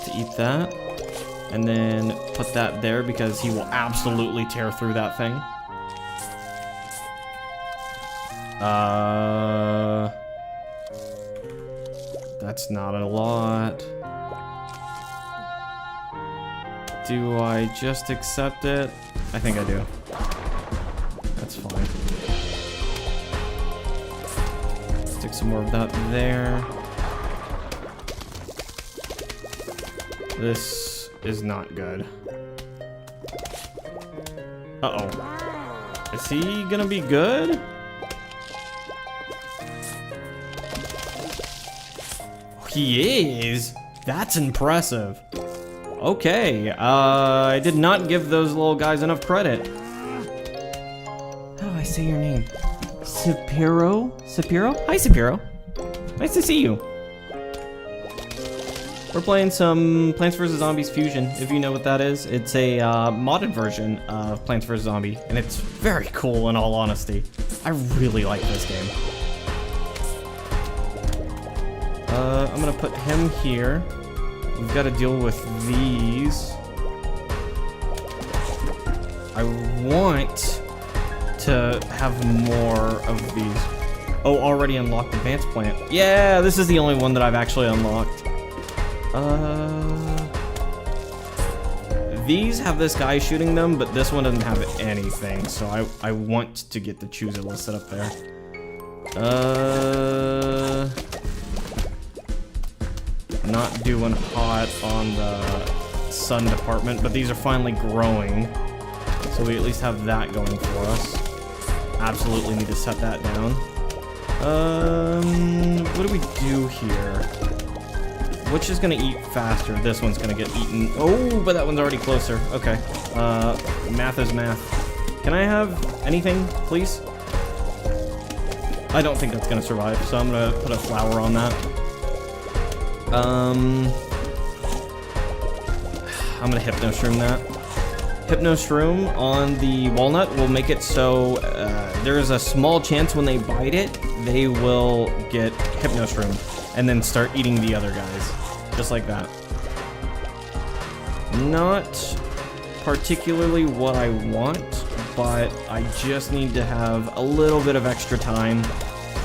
to eat that. And then put that there because he will absolutely tear through that thing. That's not a lot. Do I just accept it? I think I do. That's fine. Stick some more of that there. This is not good. Uh-oh. Is he gonna be good? He is. That's impressive. Okay, I did not give those little guys enough credit. How do I say your name? Sapiro? Sapiro? Hi, Sapiro. Nice to see you. We're playing some Plants vs. Zombies Fusion, if you know what that is. It's a modded version of Plants vs. Zombie, and it's very cool in all honesty. I really like this game. I'm gonna put him here. We've got to deal with these. I want to have more of these. Oh, already unlocked advanced plant. Yeah, this is the only one that I've actually unlocked. These have this guy shooting them, but this one doesn't have anything, so I want to get the Choose-It set up there. Not doing hot on the sun department, but these are finally growing, so we at least have that going for us. Absolutely need to set that down. What do we do here? Which is gonna eat faster? This one's gonna get eaten. Oh, but that one's already closer. Okay. Math is math. Can I have anything, please? I don't think that's gonna survive, so I'm gonna put a flower on that. I'm gonna Hypno Shroom that. Hypno Shroom on the walnut will make it so there is a small chance when they bite it, they will get Hypno Shroom and then start eating the other guys. Just like that. Not particularly what I want, but I just need to have a little bit of extra time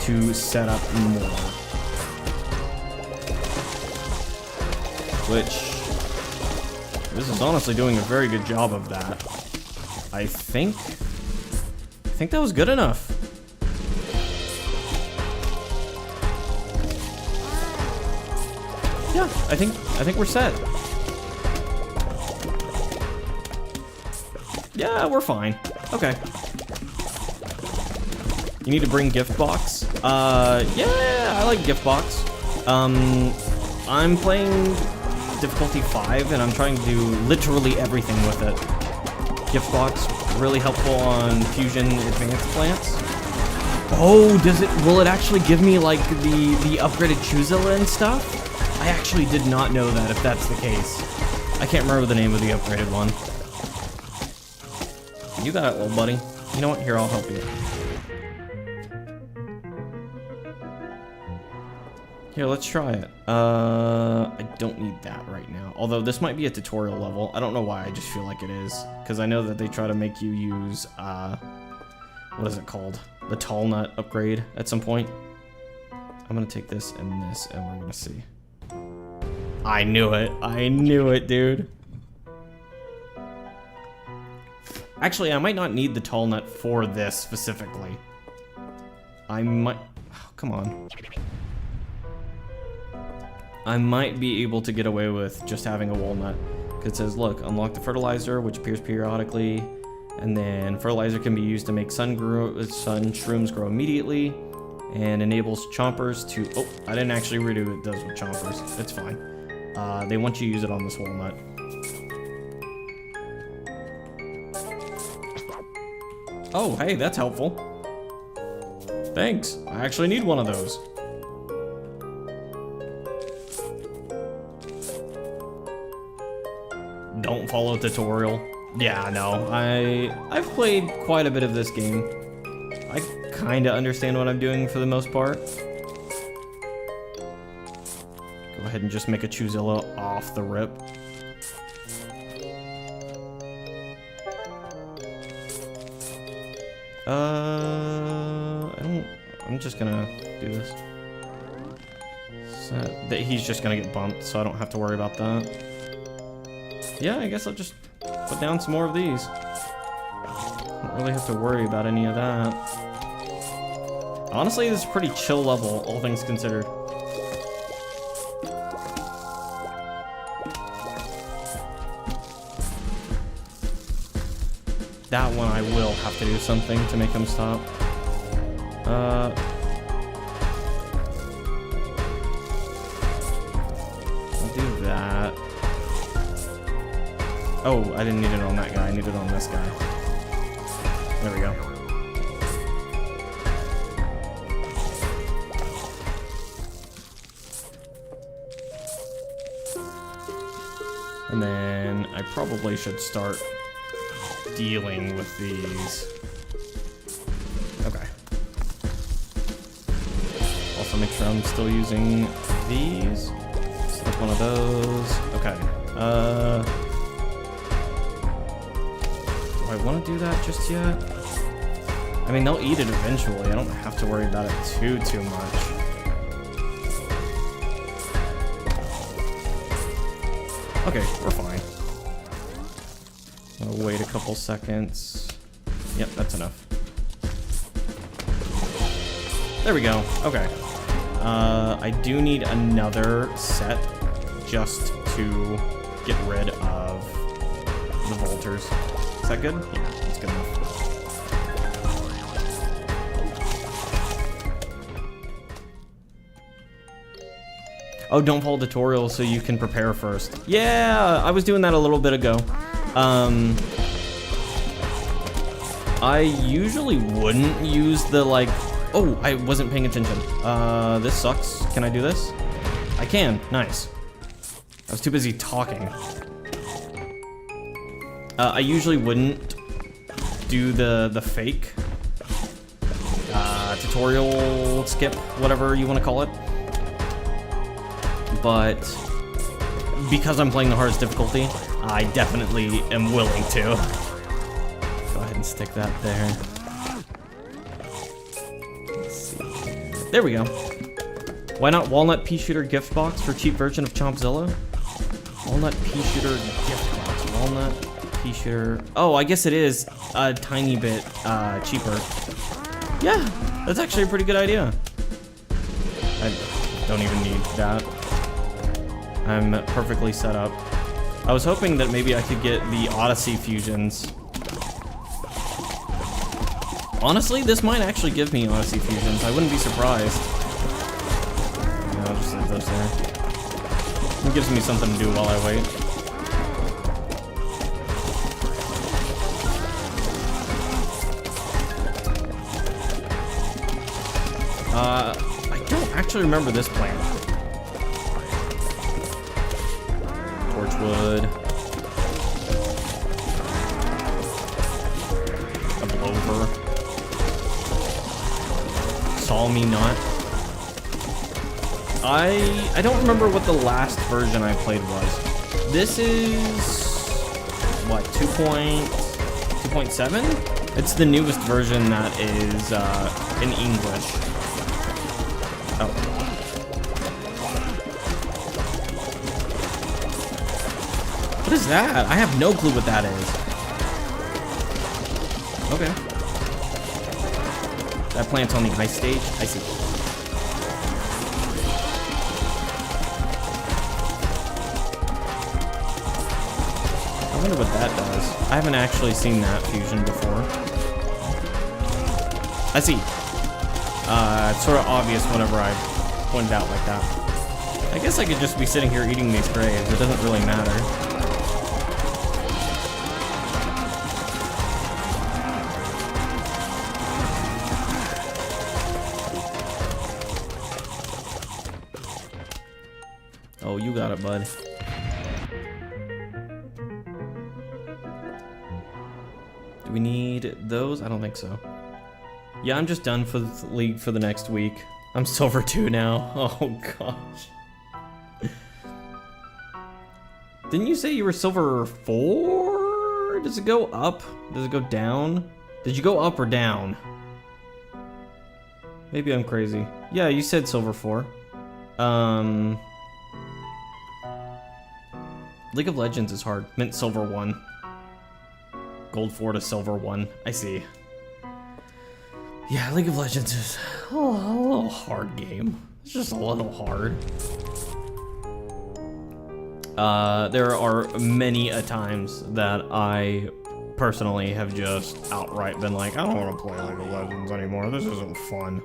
to set up more. Which, this is honestly doing a very good job of that. I think that was good enough. Yeah, I think we're set. Yeah, we're fine. Okay. You need to bring gift box. Yeah, I like gift box. I'm playing difficulty 5, and I'm trying to do literally everything with it. Gift box, really helpful on fusion advanced plants. Oh, will it actually give me like the upgraded Choose-It and stuff? I actually did not know that, if that's the case. I can't remember the name of the upgraded one. You got it, little buddy. You know what? Here, I'll help you. Here, let's try it. I don't need that right now. Although this might be a tutorial level. I don't know why, I just feel like it is. Because I know that they try to make you use, what is it called? The tall nut upgrade at some point. I'm gonna take this, and we're gonna see. I knew it. I knew it, dude. Actually, I might not need the tall nut for this specifically. I might... Oh, come on. I might be able to get away with just having a walnut. It says, look, unlock the fertilizer, which appears periodically, and then fertilizer can be used to make sun shrooms grow immediately, and enables chompers to... Oh, I didn't actually read what it does with chompers. It's fine. They want you to use it on this walnut. Oh, hey, that's helpful. Thanks. I actually need one of those. Don't follow tutorial. Yeah, no. I've played quite a bit of this game. I kind of understand what I'm doing for the most part. Go ahead and just make a Choose-It off the rip. I'm just gonna do this. So, he's just gonna get bumped, so I don't have to worry about that. yeah, I guess I'll just put down some more of these. Don't really have to worry about any of that. Honestly, this is a pretty chill level, all things considered. That one I will have to do something to make him stop. I'll do that. Oh, I didn't need it on that guy, I need it on this guy. There we go. And then I probably should start dealing with these. Okay. Also make sure I'm still using these. Select one of those. Okay. Do I want to do that just yet? I mean, they'll eat it eventually. I don't have to worry about it too much. Okay, we're fine. I'll wait a couple seconds. Yep, that's enough. There we go. Okay. I do need another set just to get rid of the Volters. Is that good? Yeah, that's good enough. Oh, don't follow tutorials so you can prepare first. Yeah, I was doing that a little bit ago. I usually wouldn't use the, like... Oh, I wasn't paying attention. This sucks. Can I do this? I can. Nice. I was too busy talking. I usually wouldn't do the fake tutorial skip, whatever you want to call it. But because I'm playing the hardest difficulty, I definitely am willing to. Go ahead and stick that there. Let's see. There we go. Why not Walnut Pea Shooter gift box for cheap version of Chompzilla? Walnut Pea Shooter gift box. Walnut Pea Shooter. Oh, I guess it is a tiny bit cheaper. Yeah, that's actually a pretty good idea. I don't even need that. I'm perfectly set up. I was hoping that maybe I could get the Odyssey fusions. Honestly, this might actually give me Odyssey fusions. I wouldn't be surprised. Yeah, I'll just leave those there. It gives me something to do while I wait. I don't actually remember this plan. Torchwood. A blower. Saw me not. I don't remember what the last version I played was. This is what, 2.7? It's the newest version that is in English. Oh. What is that? I have no clue what that is. Okay. That plant's on the ice stage? I see. I wonder what that does. I haven't actually seen that fusion before. I see. It's sort of obvious whenever I point it out like that. I guess I could just be sitting here eating these graves. It doesn't really matter. Oh, you got it, bud. Do we need those? I don't think so. Yeah, I'm just done for the league for the next week. I'm silver 2 now. Oh, gosh. Didn't you say you were silver 4? Does it go up? Does it go down? Did you go up or down? Maybe I'm crazy. Yeah, you said silver 4. League of Legends is hard. Mint silver 1. Gold 4 to silver 1. I see. Yeah, League of Legends is a little hard game. It's just a little hard. There are many a times that I personally have just outright been like, I don't want to play League of Legends anymore. This isn't fun.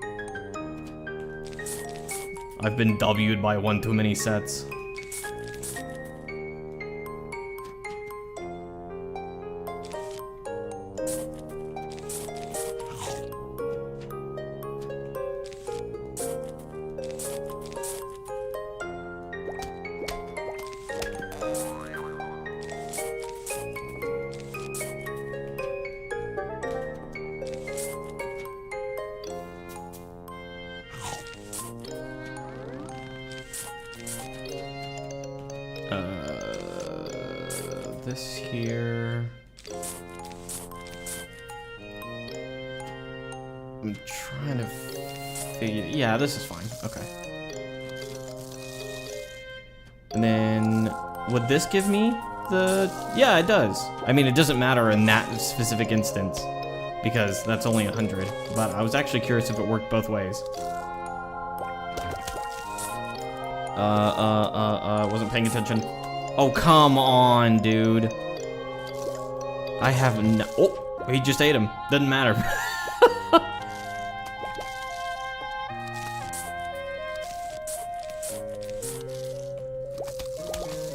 I've been W'd by one too many sets. This here. I'm trying to figure. Yeah, this is fine. Okay. And then, would this give me the? Yeah, it does. I mean, it doesn't matter in that specific instance because that's only 100. But I was actually curious if it worked both ways. Wasn't paying attention. Oh, come on, dude. I have no... Oh, he just ate him. Doesn't matter.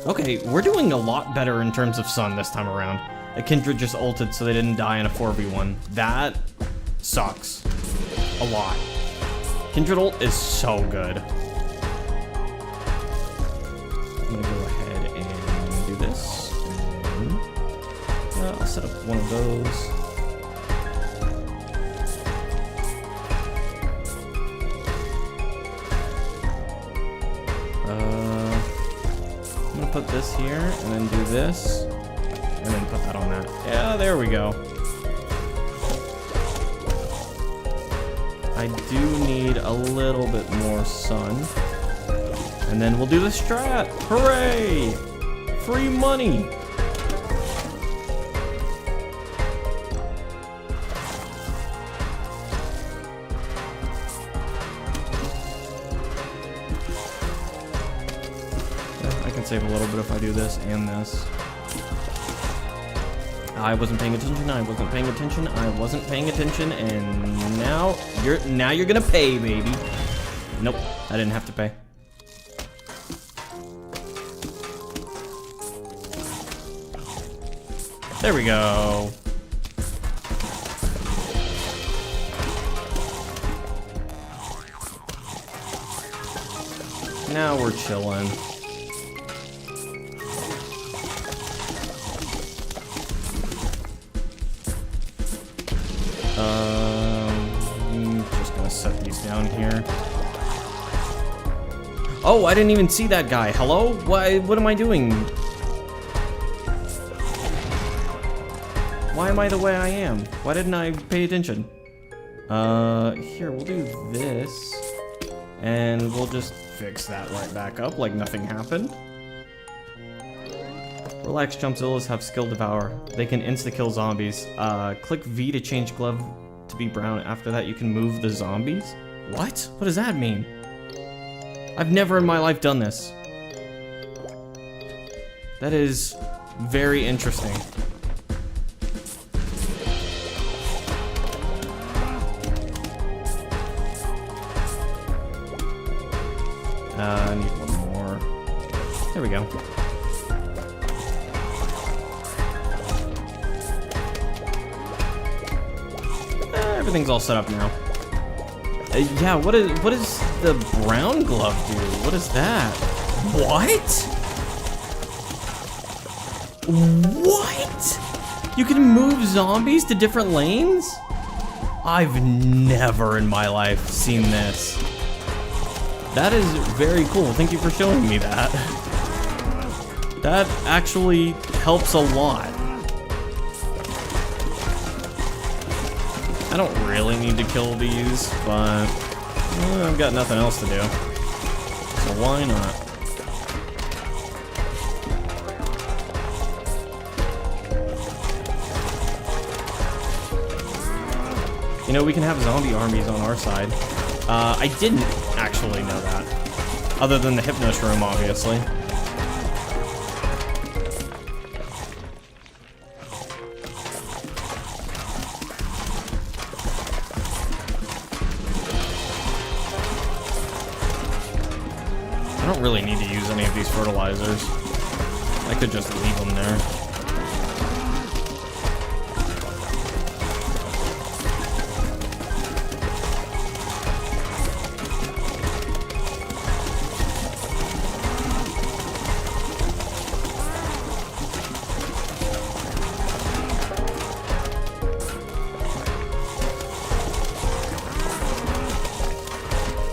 Okay, we're doing a lot better in terms of sun this time around. A Kindred just ulted so they didn't die in a 4v1. That sucks. A lot. Kindred ult is so good. I'm gonna go ahead and do this. And, I'll set up one of those. I'm gonna put this here and then do this and then put that on that. Yeah, there we go. I do need a little bit more sun. And then we'll do the strat. Hooray! Free money. I can save a little bit if I do this and this. I wasn't paying attention. I wasn't paying attention. I wasn't paying attention, and now you're gonna pay, baby. Nope, I didn't have to pay. There we go. Now we're chilling. I'm just gonna set these down here. Oh, I didn't even see that guy. Hello? What am I doing? Why am I the way I am? Why didn't I pay attention? Here, we'll do this. And we'll just fix that right back up like nothing happened. Relax, Jumpzillas have skill devour. They can insta-kill zombies. Click V to change glove to be brown. After that, you can move the zombies. What? What does that mean? I've never in my life done this. That is very interesting. I need one more. There we go. Everything's all set up now. Yeah, what is the brown glove do? What is that? What? What? You can move zombies to different lanes? I've never in my life seen this. That is very cool. Thank you for showing me that. That actually helps a lot. I don't really need to kill these, but I've got nothing else to do. So why not? You know, we can have zombie armies on our side. I didn't actually know that. Other than the Hypnos room, obviously. I don't really need to use any of these fertilizers. I could just leave them there.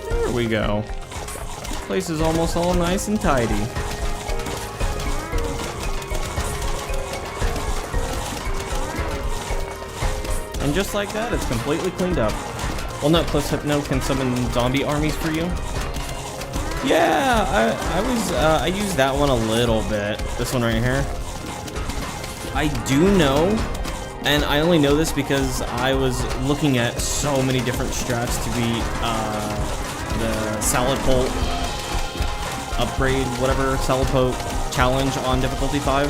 There we go. Place is almost all nice and tidy. And just like that, it's completely cleaned up. Walnut plus Hypno can summon zombie armies for you. Yeah, I used that one a little bit. This one right here. I do know, and I only know this because I was looking at so many different strats to beat the Salad Bolt upgrade, whatever, Salad Bolt challenge on difficulty 5.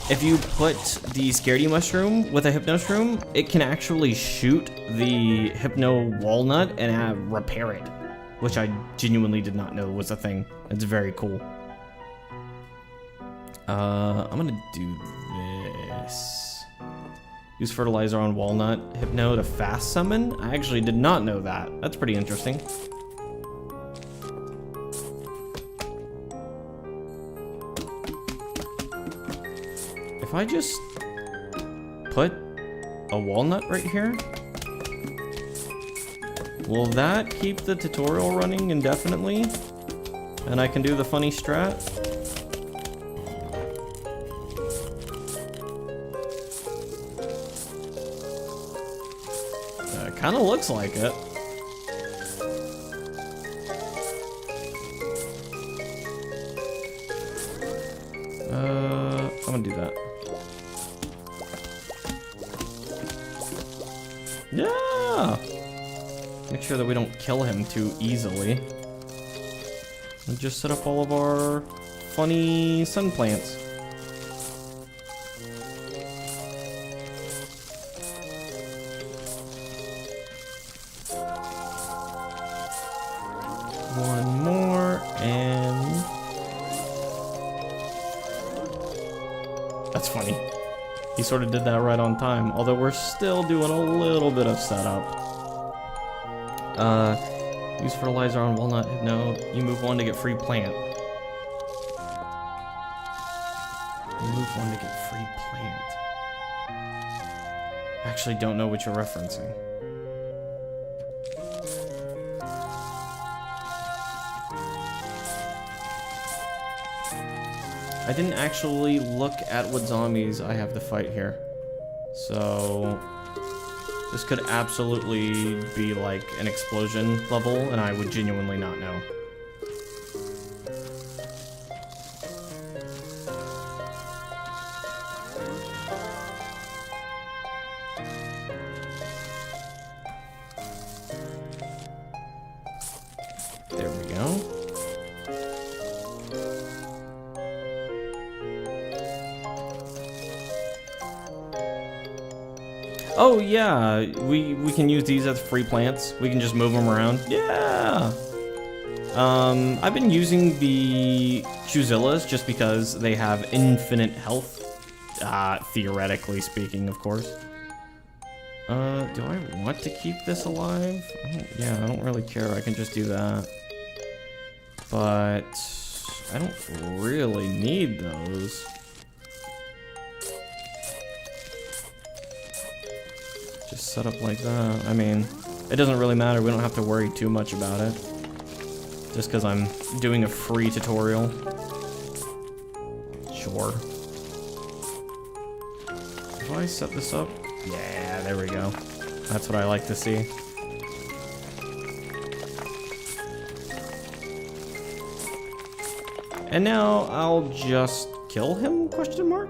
If you put the Scaredy Mushroom with a Hypnos room, it can actually shoot the Hypno Walnut and repair it, which I genuinely did not know was a thing. It's very cool. I'm gonna do this. Use Fertilizer on Walnut Hypno to fast summon? I actually did not know that. That's pretty interesting. If I just put a walnut right here, will that keep the tutorial running indefinitely? And I can do the funny strat? It kind of looks like it. I'm gonna do that. Yeah! Make sure that we don't kill him too easily. And just set up all of our funny sun plants. One more, and... That's funny. He sort of did that right on time, although we're still doing a little bit of setup. Use fertilizer on walnut. No, you move one to get free plant. You move one to get free plant. I actually don't know what you're referencing. I didn't actually look at what zombies I have to fight here. So this could absolutely be like an explosion level, and I would genuinely not know. There we go. Oh yeah, we can use these as free plants. We can just move them around. Yeah. I've been using the Chuzillas just because they have infinite health. Theoretically speaking, of course. Do I want to keep this alive? Yeah, I don't really care. I can just do that. But I don't really need those. Just set up like that. I mean, it doesn't really matter. We don't have to worry too much about it. Just because I'm doing a free tutorial. Sure. If I set this up? Yeah, there we go. That's what I like to see. And now I'll just kill him, question mark?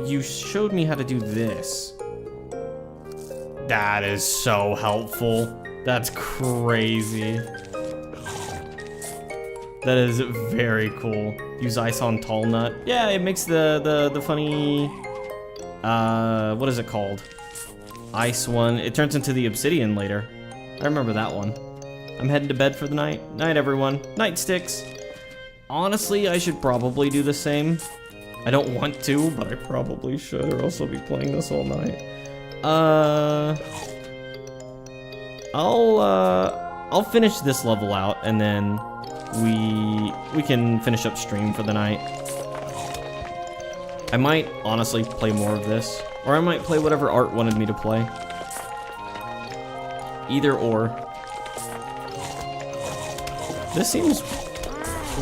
You showed me how to do this. That is so helpful. That's crazy. That is very cool. Use ice on tall nut. Yeah, it makes the funny, what is it called? Ice one. It turns into the obsidian later. I remember that one. I'm heading to bed for the night. Night, everyone. Night sticks. Honestly, I should probably do the same. I don't want to, but I probably should, or else I'll be playing this all night. I'll finish this level out, and then we can finish up stream for the night. I might honestly play more of this, or I might play whatever Art wanted me to play. Either or. This seems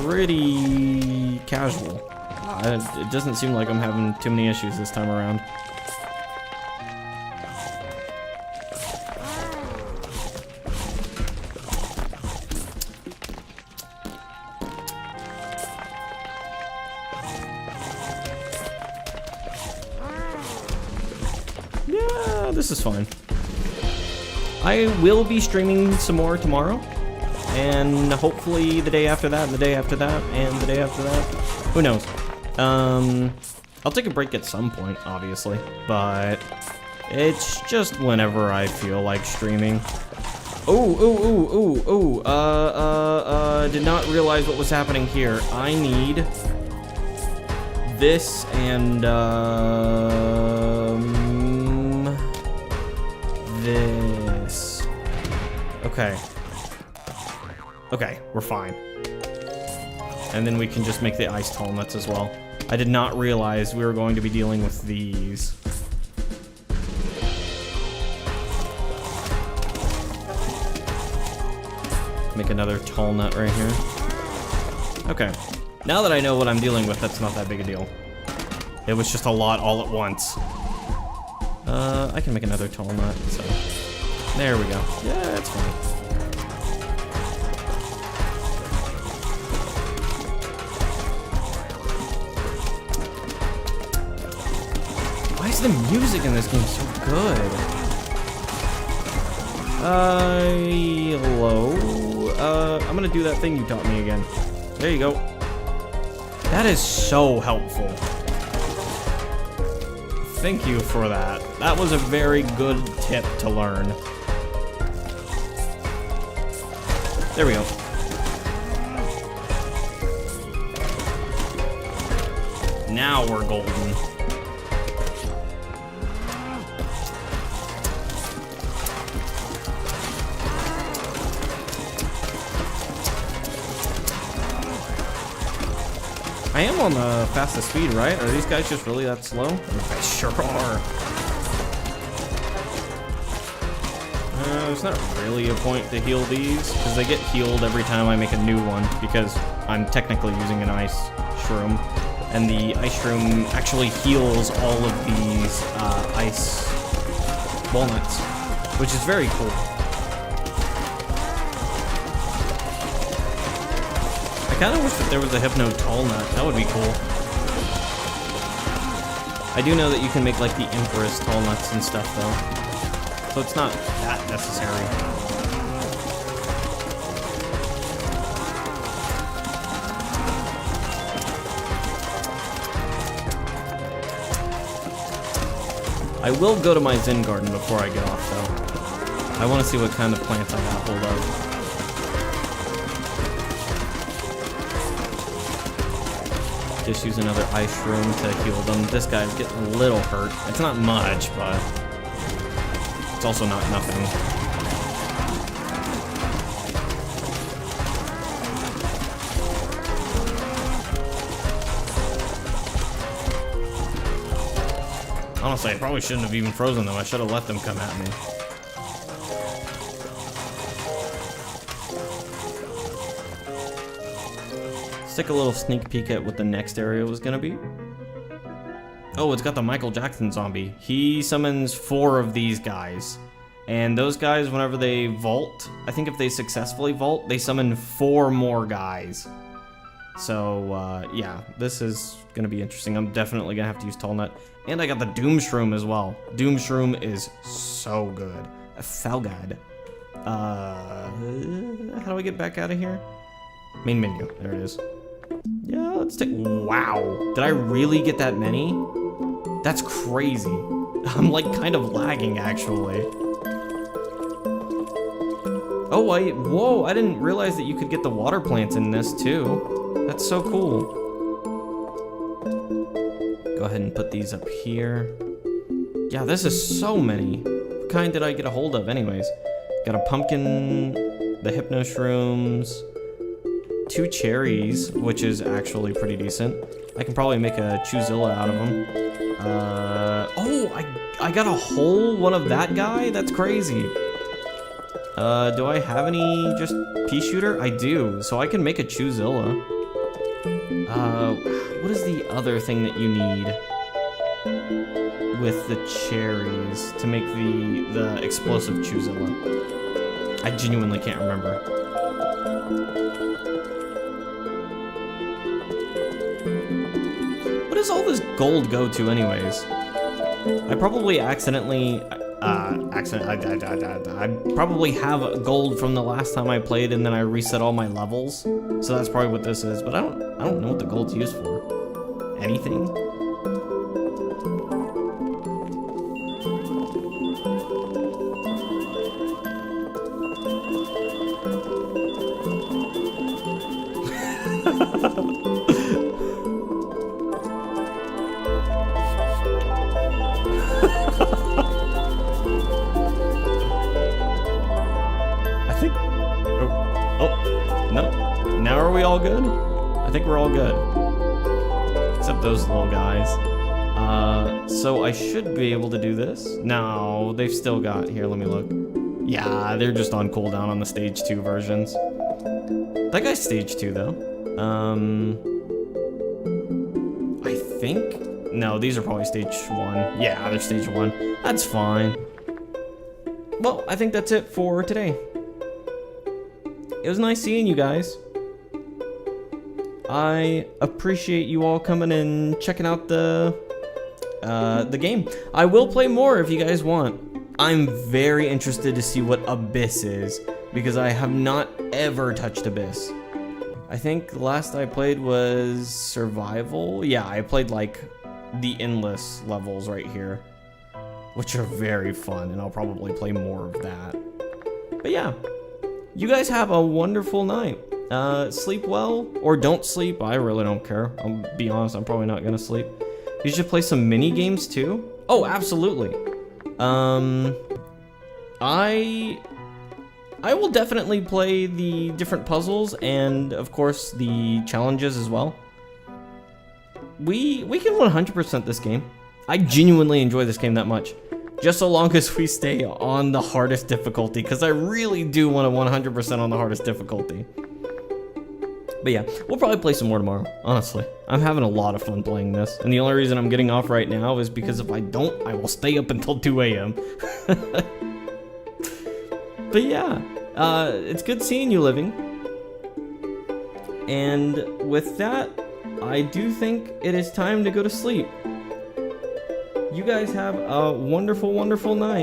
pretty casual. It doesn't seem like I'm having too many issues this time around. Yeah, this is fine. I will be streaming some more tomorrow. And hopefully the day after that, and the day after that, and the day after that. Who knows? I'll take a break at some point, obviously. But it's just whenever I feel like streaming. Did not realize what was happening here. I need this and, this. Okay. Okay, we're fine. And then we can just make the ice tall nuts as well. I did not realize we were going to be dealing with these. Make another tall nut right here. Okay. Now that I know what I'm dealing with, that's not that big a deal. It was just a lot all at once. I can make another tall nut, so... There we go. Yeah, that's fine. Why is the music in this game so good? Hello? I'm gonna do that thing you taught me again. There you go. That is so helpful. Thank you for that. That was a very good tip to learn. There we go. Now we're golden. I am on the fastest speed, right? Are these guys just really that slow? They sure are. There's not really a point to heal these, because they get healed every time I make a new one, because I'm technically using an ice shroom. And the ice shroom actually heals all of these ice walnuts, which is very cool. I kind of wish that there was a Hypno Tall Nut. That would be cool. I do know that you can make like the Empress Tall Nuts and stuff though, so it's not that necessary. I will go to my Zen garden before I get off though. I want to see what kind of plants I got hold of. Just use another ice room to heal them. This guy's getting a little hurt. It's not much, but it's also not nothing. Honestly, I probably shouldn't have even frozen them. I should have let them come at me. Take a little sneak peek at what the next area was gonna be. Oh, it's got the Michael Jackson zombie. He summons 4 of these guys. And those guys, whenever they vault, I think if they successfully vault, they summon 4 more guys. So, yeah, this is going to be interesting. I'm definitely going to have to use Tall Nut. And I got the Doom Shroom as well. Doom Shroom is so good. Falgad. How do I get back out of here? Main menu. There it is. Yeah, let's take... Wow. Did I really get that many? That's crazy. I'm, like, kind of lagging, actually. Oh, whoa, I didn't realize that you could get the water plants in this, too. That's so cool. Go ahead and put these up here. Yeah, this is so many. What kind did I get a hold of, anyways? Got a pumpkin, the Hypno Shrooms, 2 cherries, which is actually pretty decent. I can probably make a Choozilla out of them. Oh, I got a whole one of that guy? That's crazy. Do I have any just pea shooter? I do, so I can make a Choozilla. What is the other thing that you need with the cherries to make the explosive Choozilla? I genuinely can't remember. What does all this gold go to anyways? I probably accidentally... I probably have gold from the last time I played, and then I reset all my levels. So that's probably what this is. But I don't know what the gold's used for. Anything? Now are we all good? I think we're all good. Except those little guys. So I should be able to do this. No, they've still got... Here, let me look. Yeah, they're just on cooldown on the stage 2 versions. That guy's stage 2, though. I think... No, these are probably stage 1. Yeah, they're stage 1. That's fine. Well, I think that's it for today. It was nice seeing you guys. I appreciate you all coming and checking out the game. I will play more if you guys want. I'm very interested to see what Abyss is, because I have not ever touched Abyss. I think the last I played was Survival. Yeah, I played like the endless levels right here, which are very fun, and I'll probably play more of that. But yeah, you guys have a wonderful night. Sleep well, or don't sleep. I really don't care. I'll be honest, I'm probably not gonna sleep. You should play some mini games too. Oh, absolutely. I will definitely play the different puzzles and, of course, the challenges as well. We can 100% this game. I genuinely enjoy this game that much. Just so long as we stay on the hardest difficulty, because I really do want to 100% on the hardest difficulty. But yeah, we'll probably play some more tomorrow, honestly. I'm having a lot of fun playing this, and the only reason I'm getting off right now is because if I don't, I will stay up until 2 a.m. But yeah, it's good seeing you, Living. And with that, I do think it is time to go to sleep. You guys have a wonderful, wonderful night.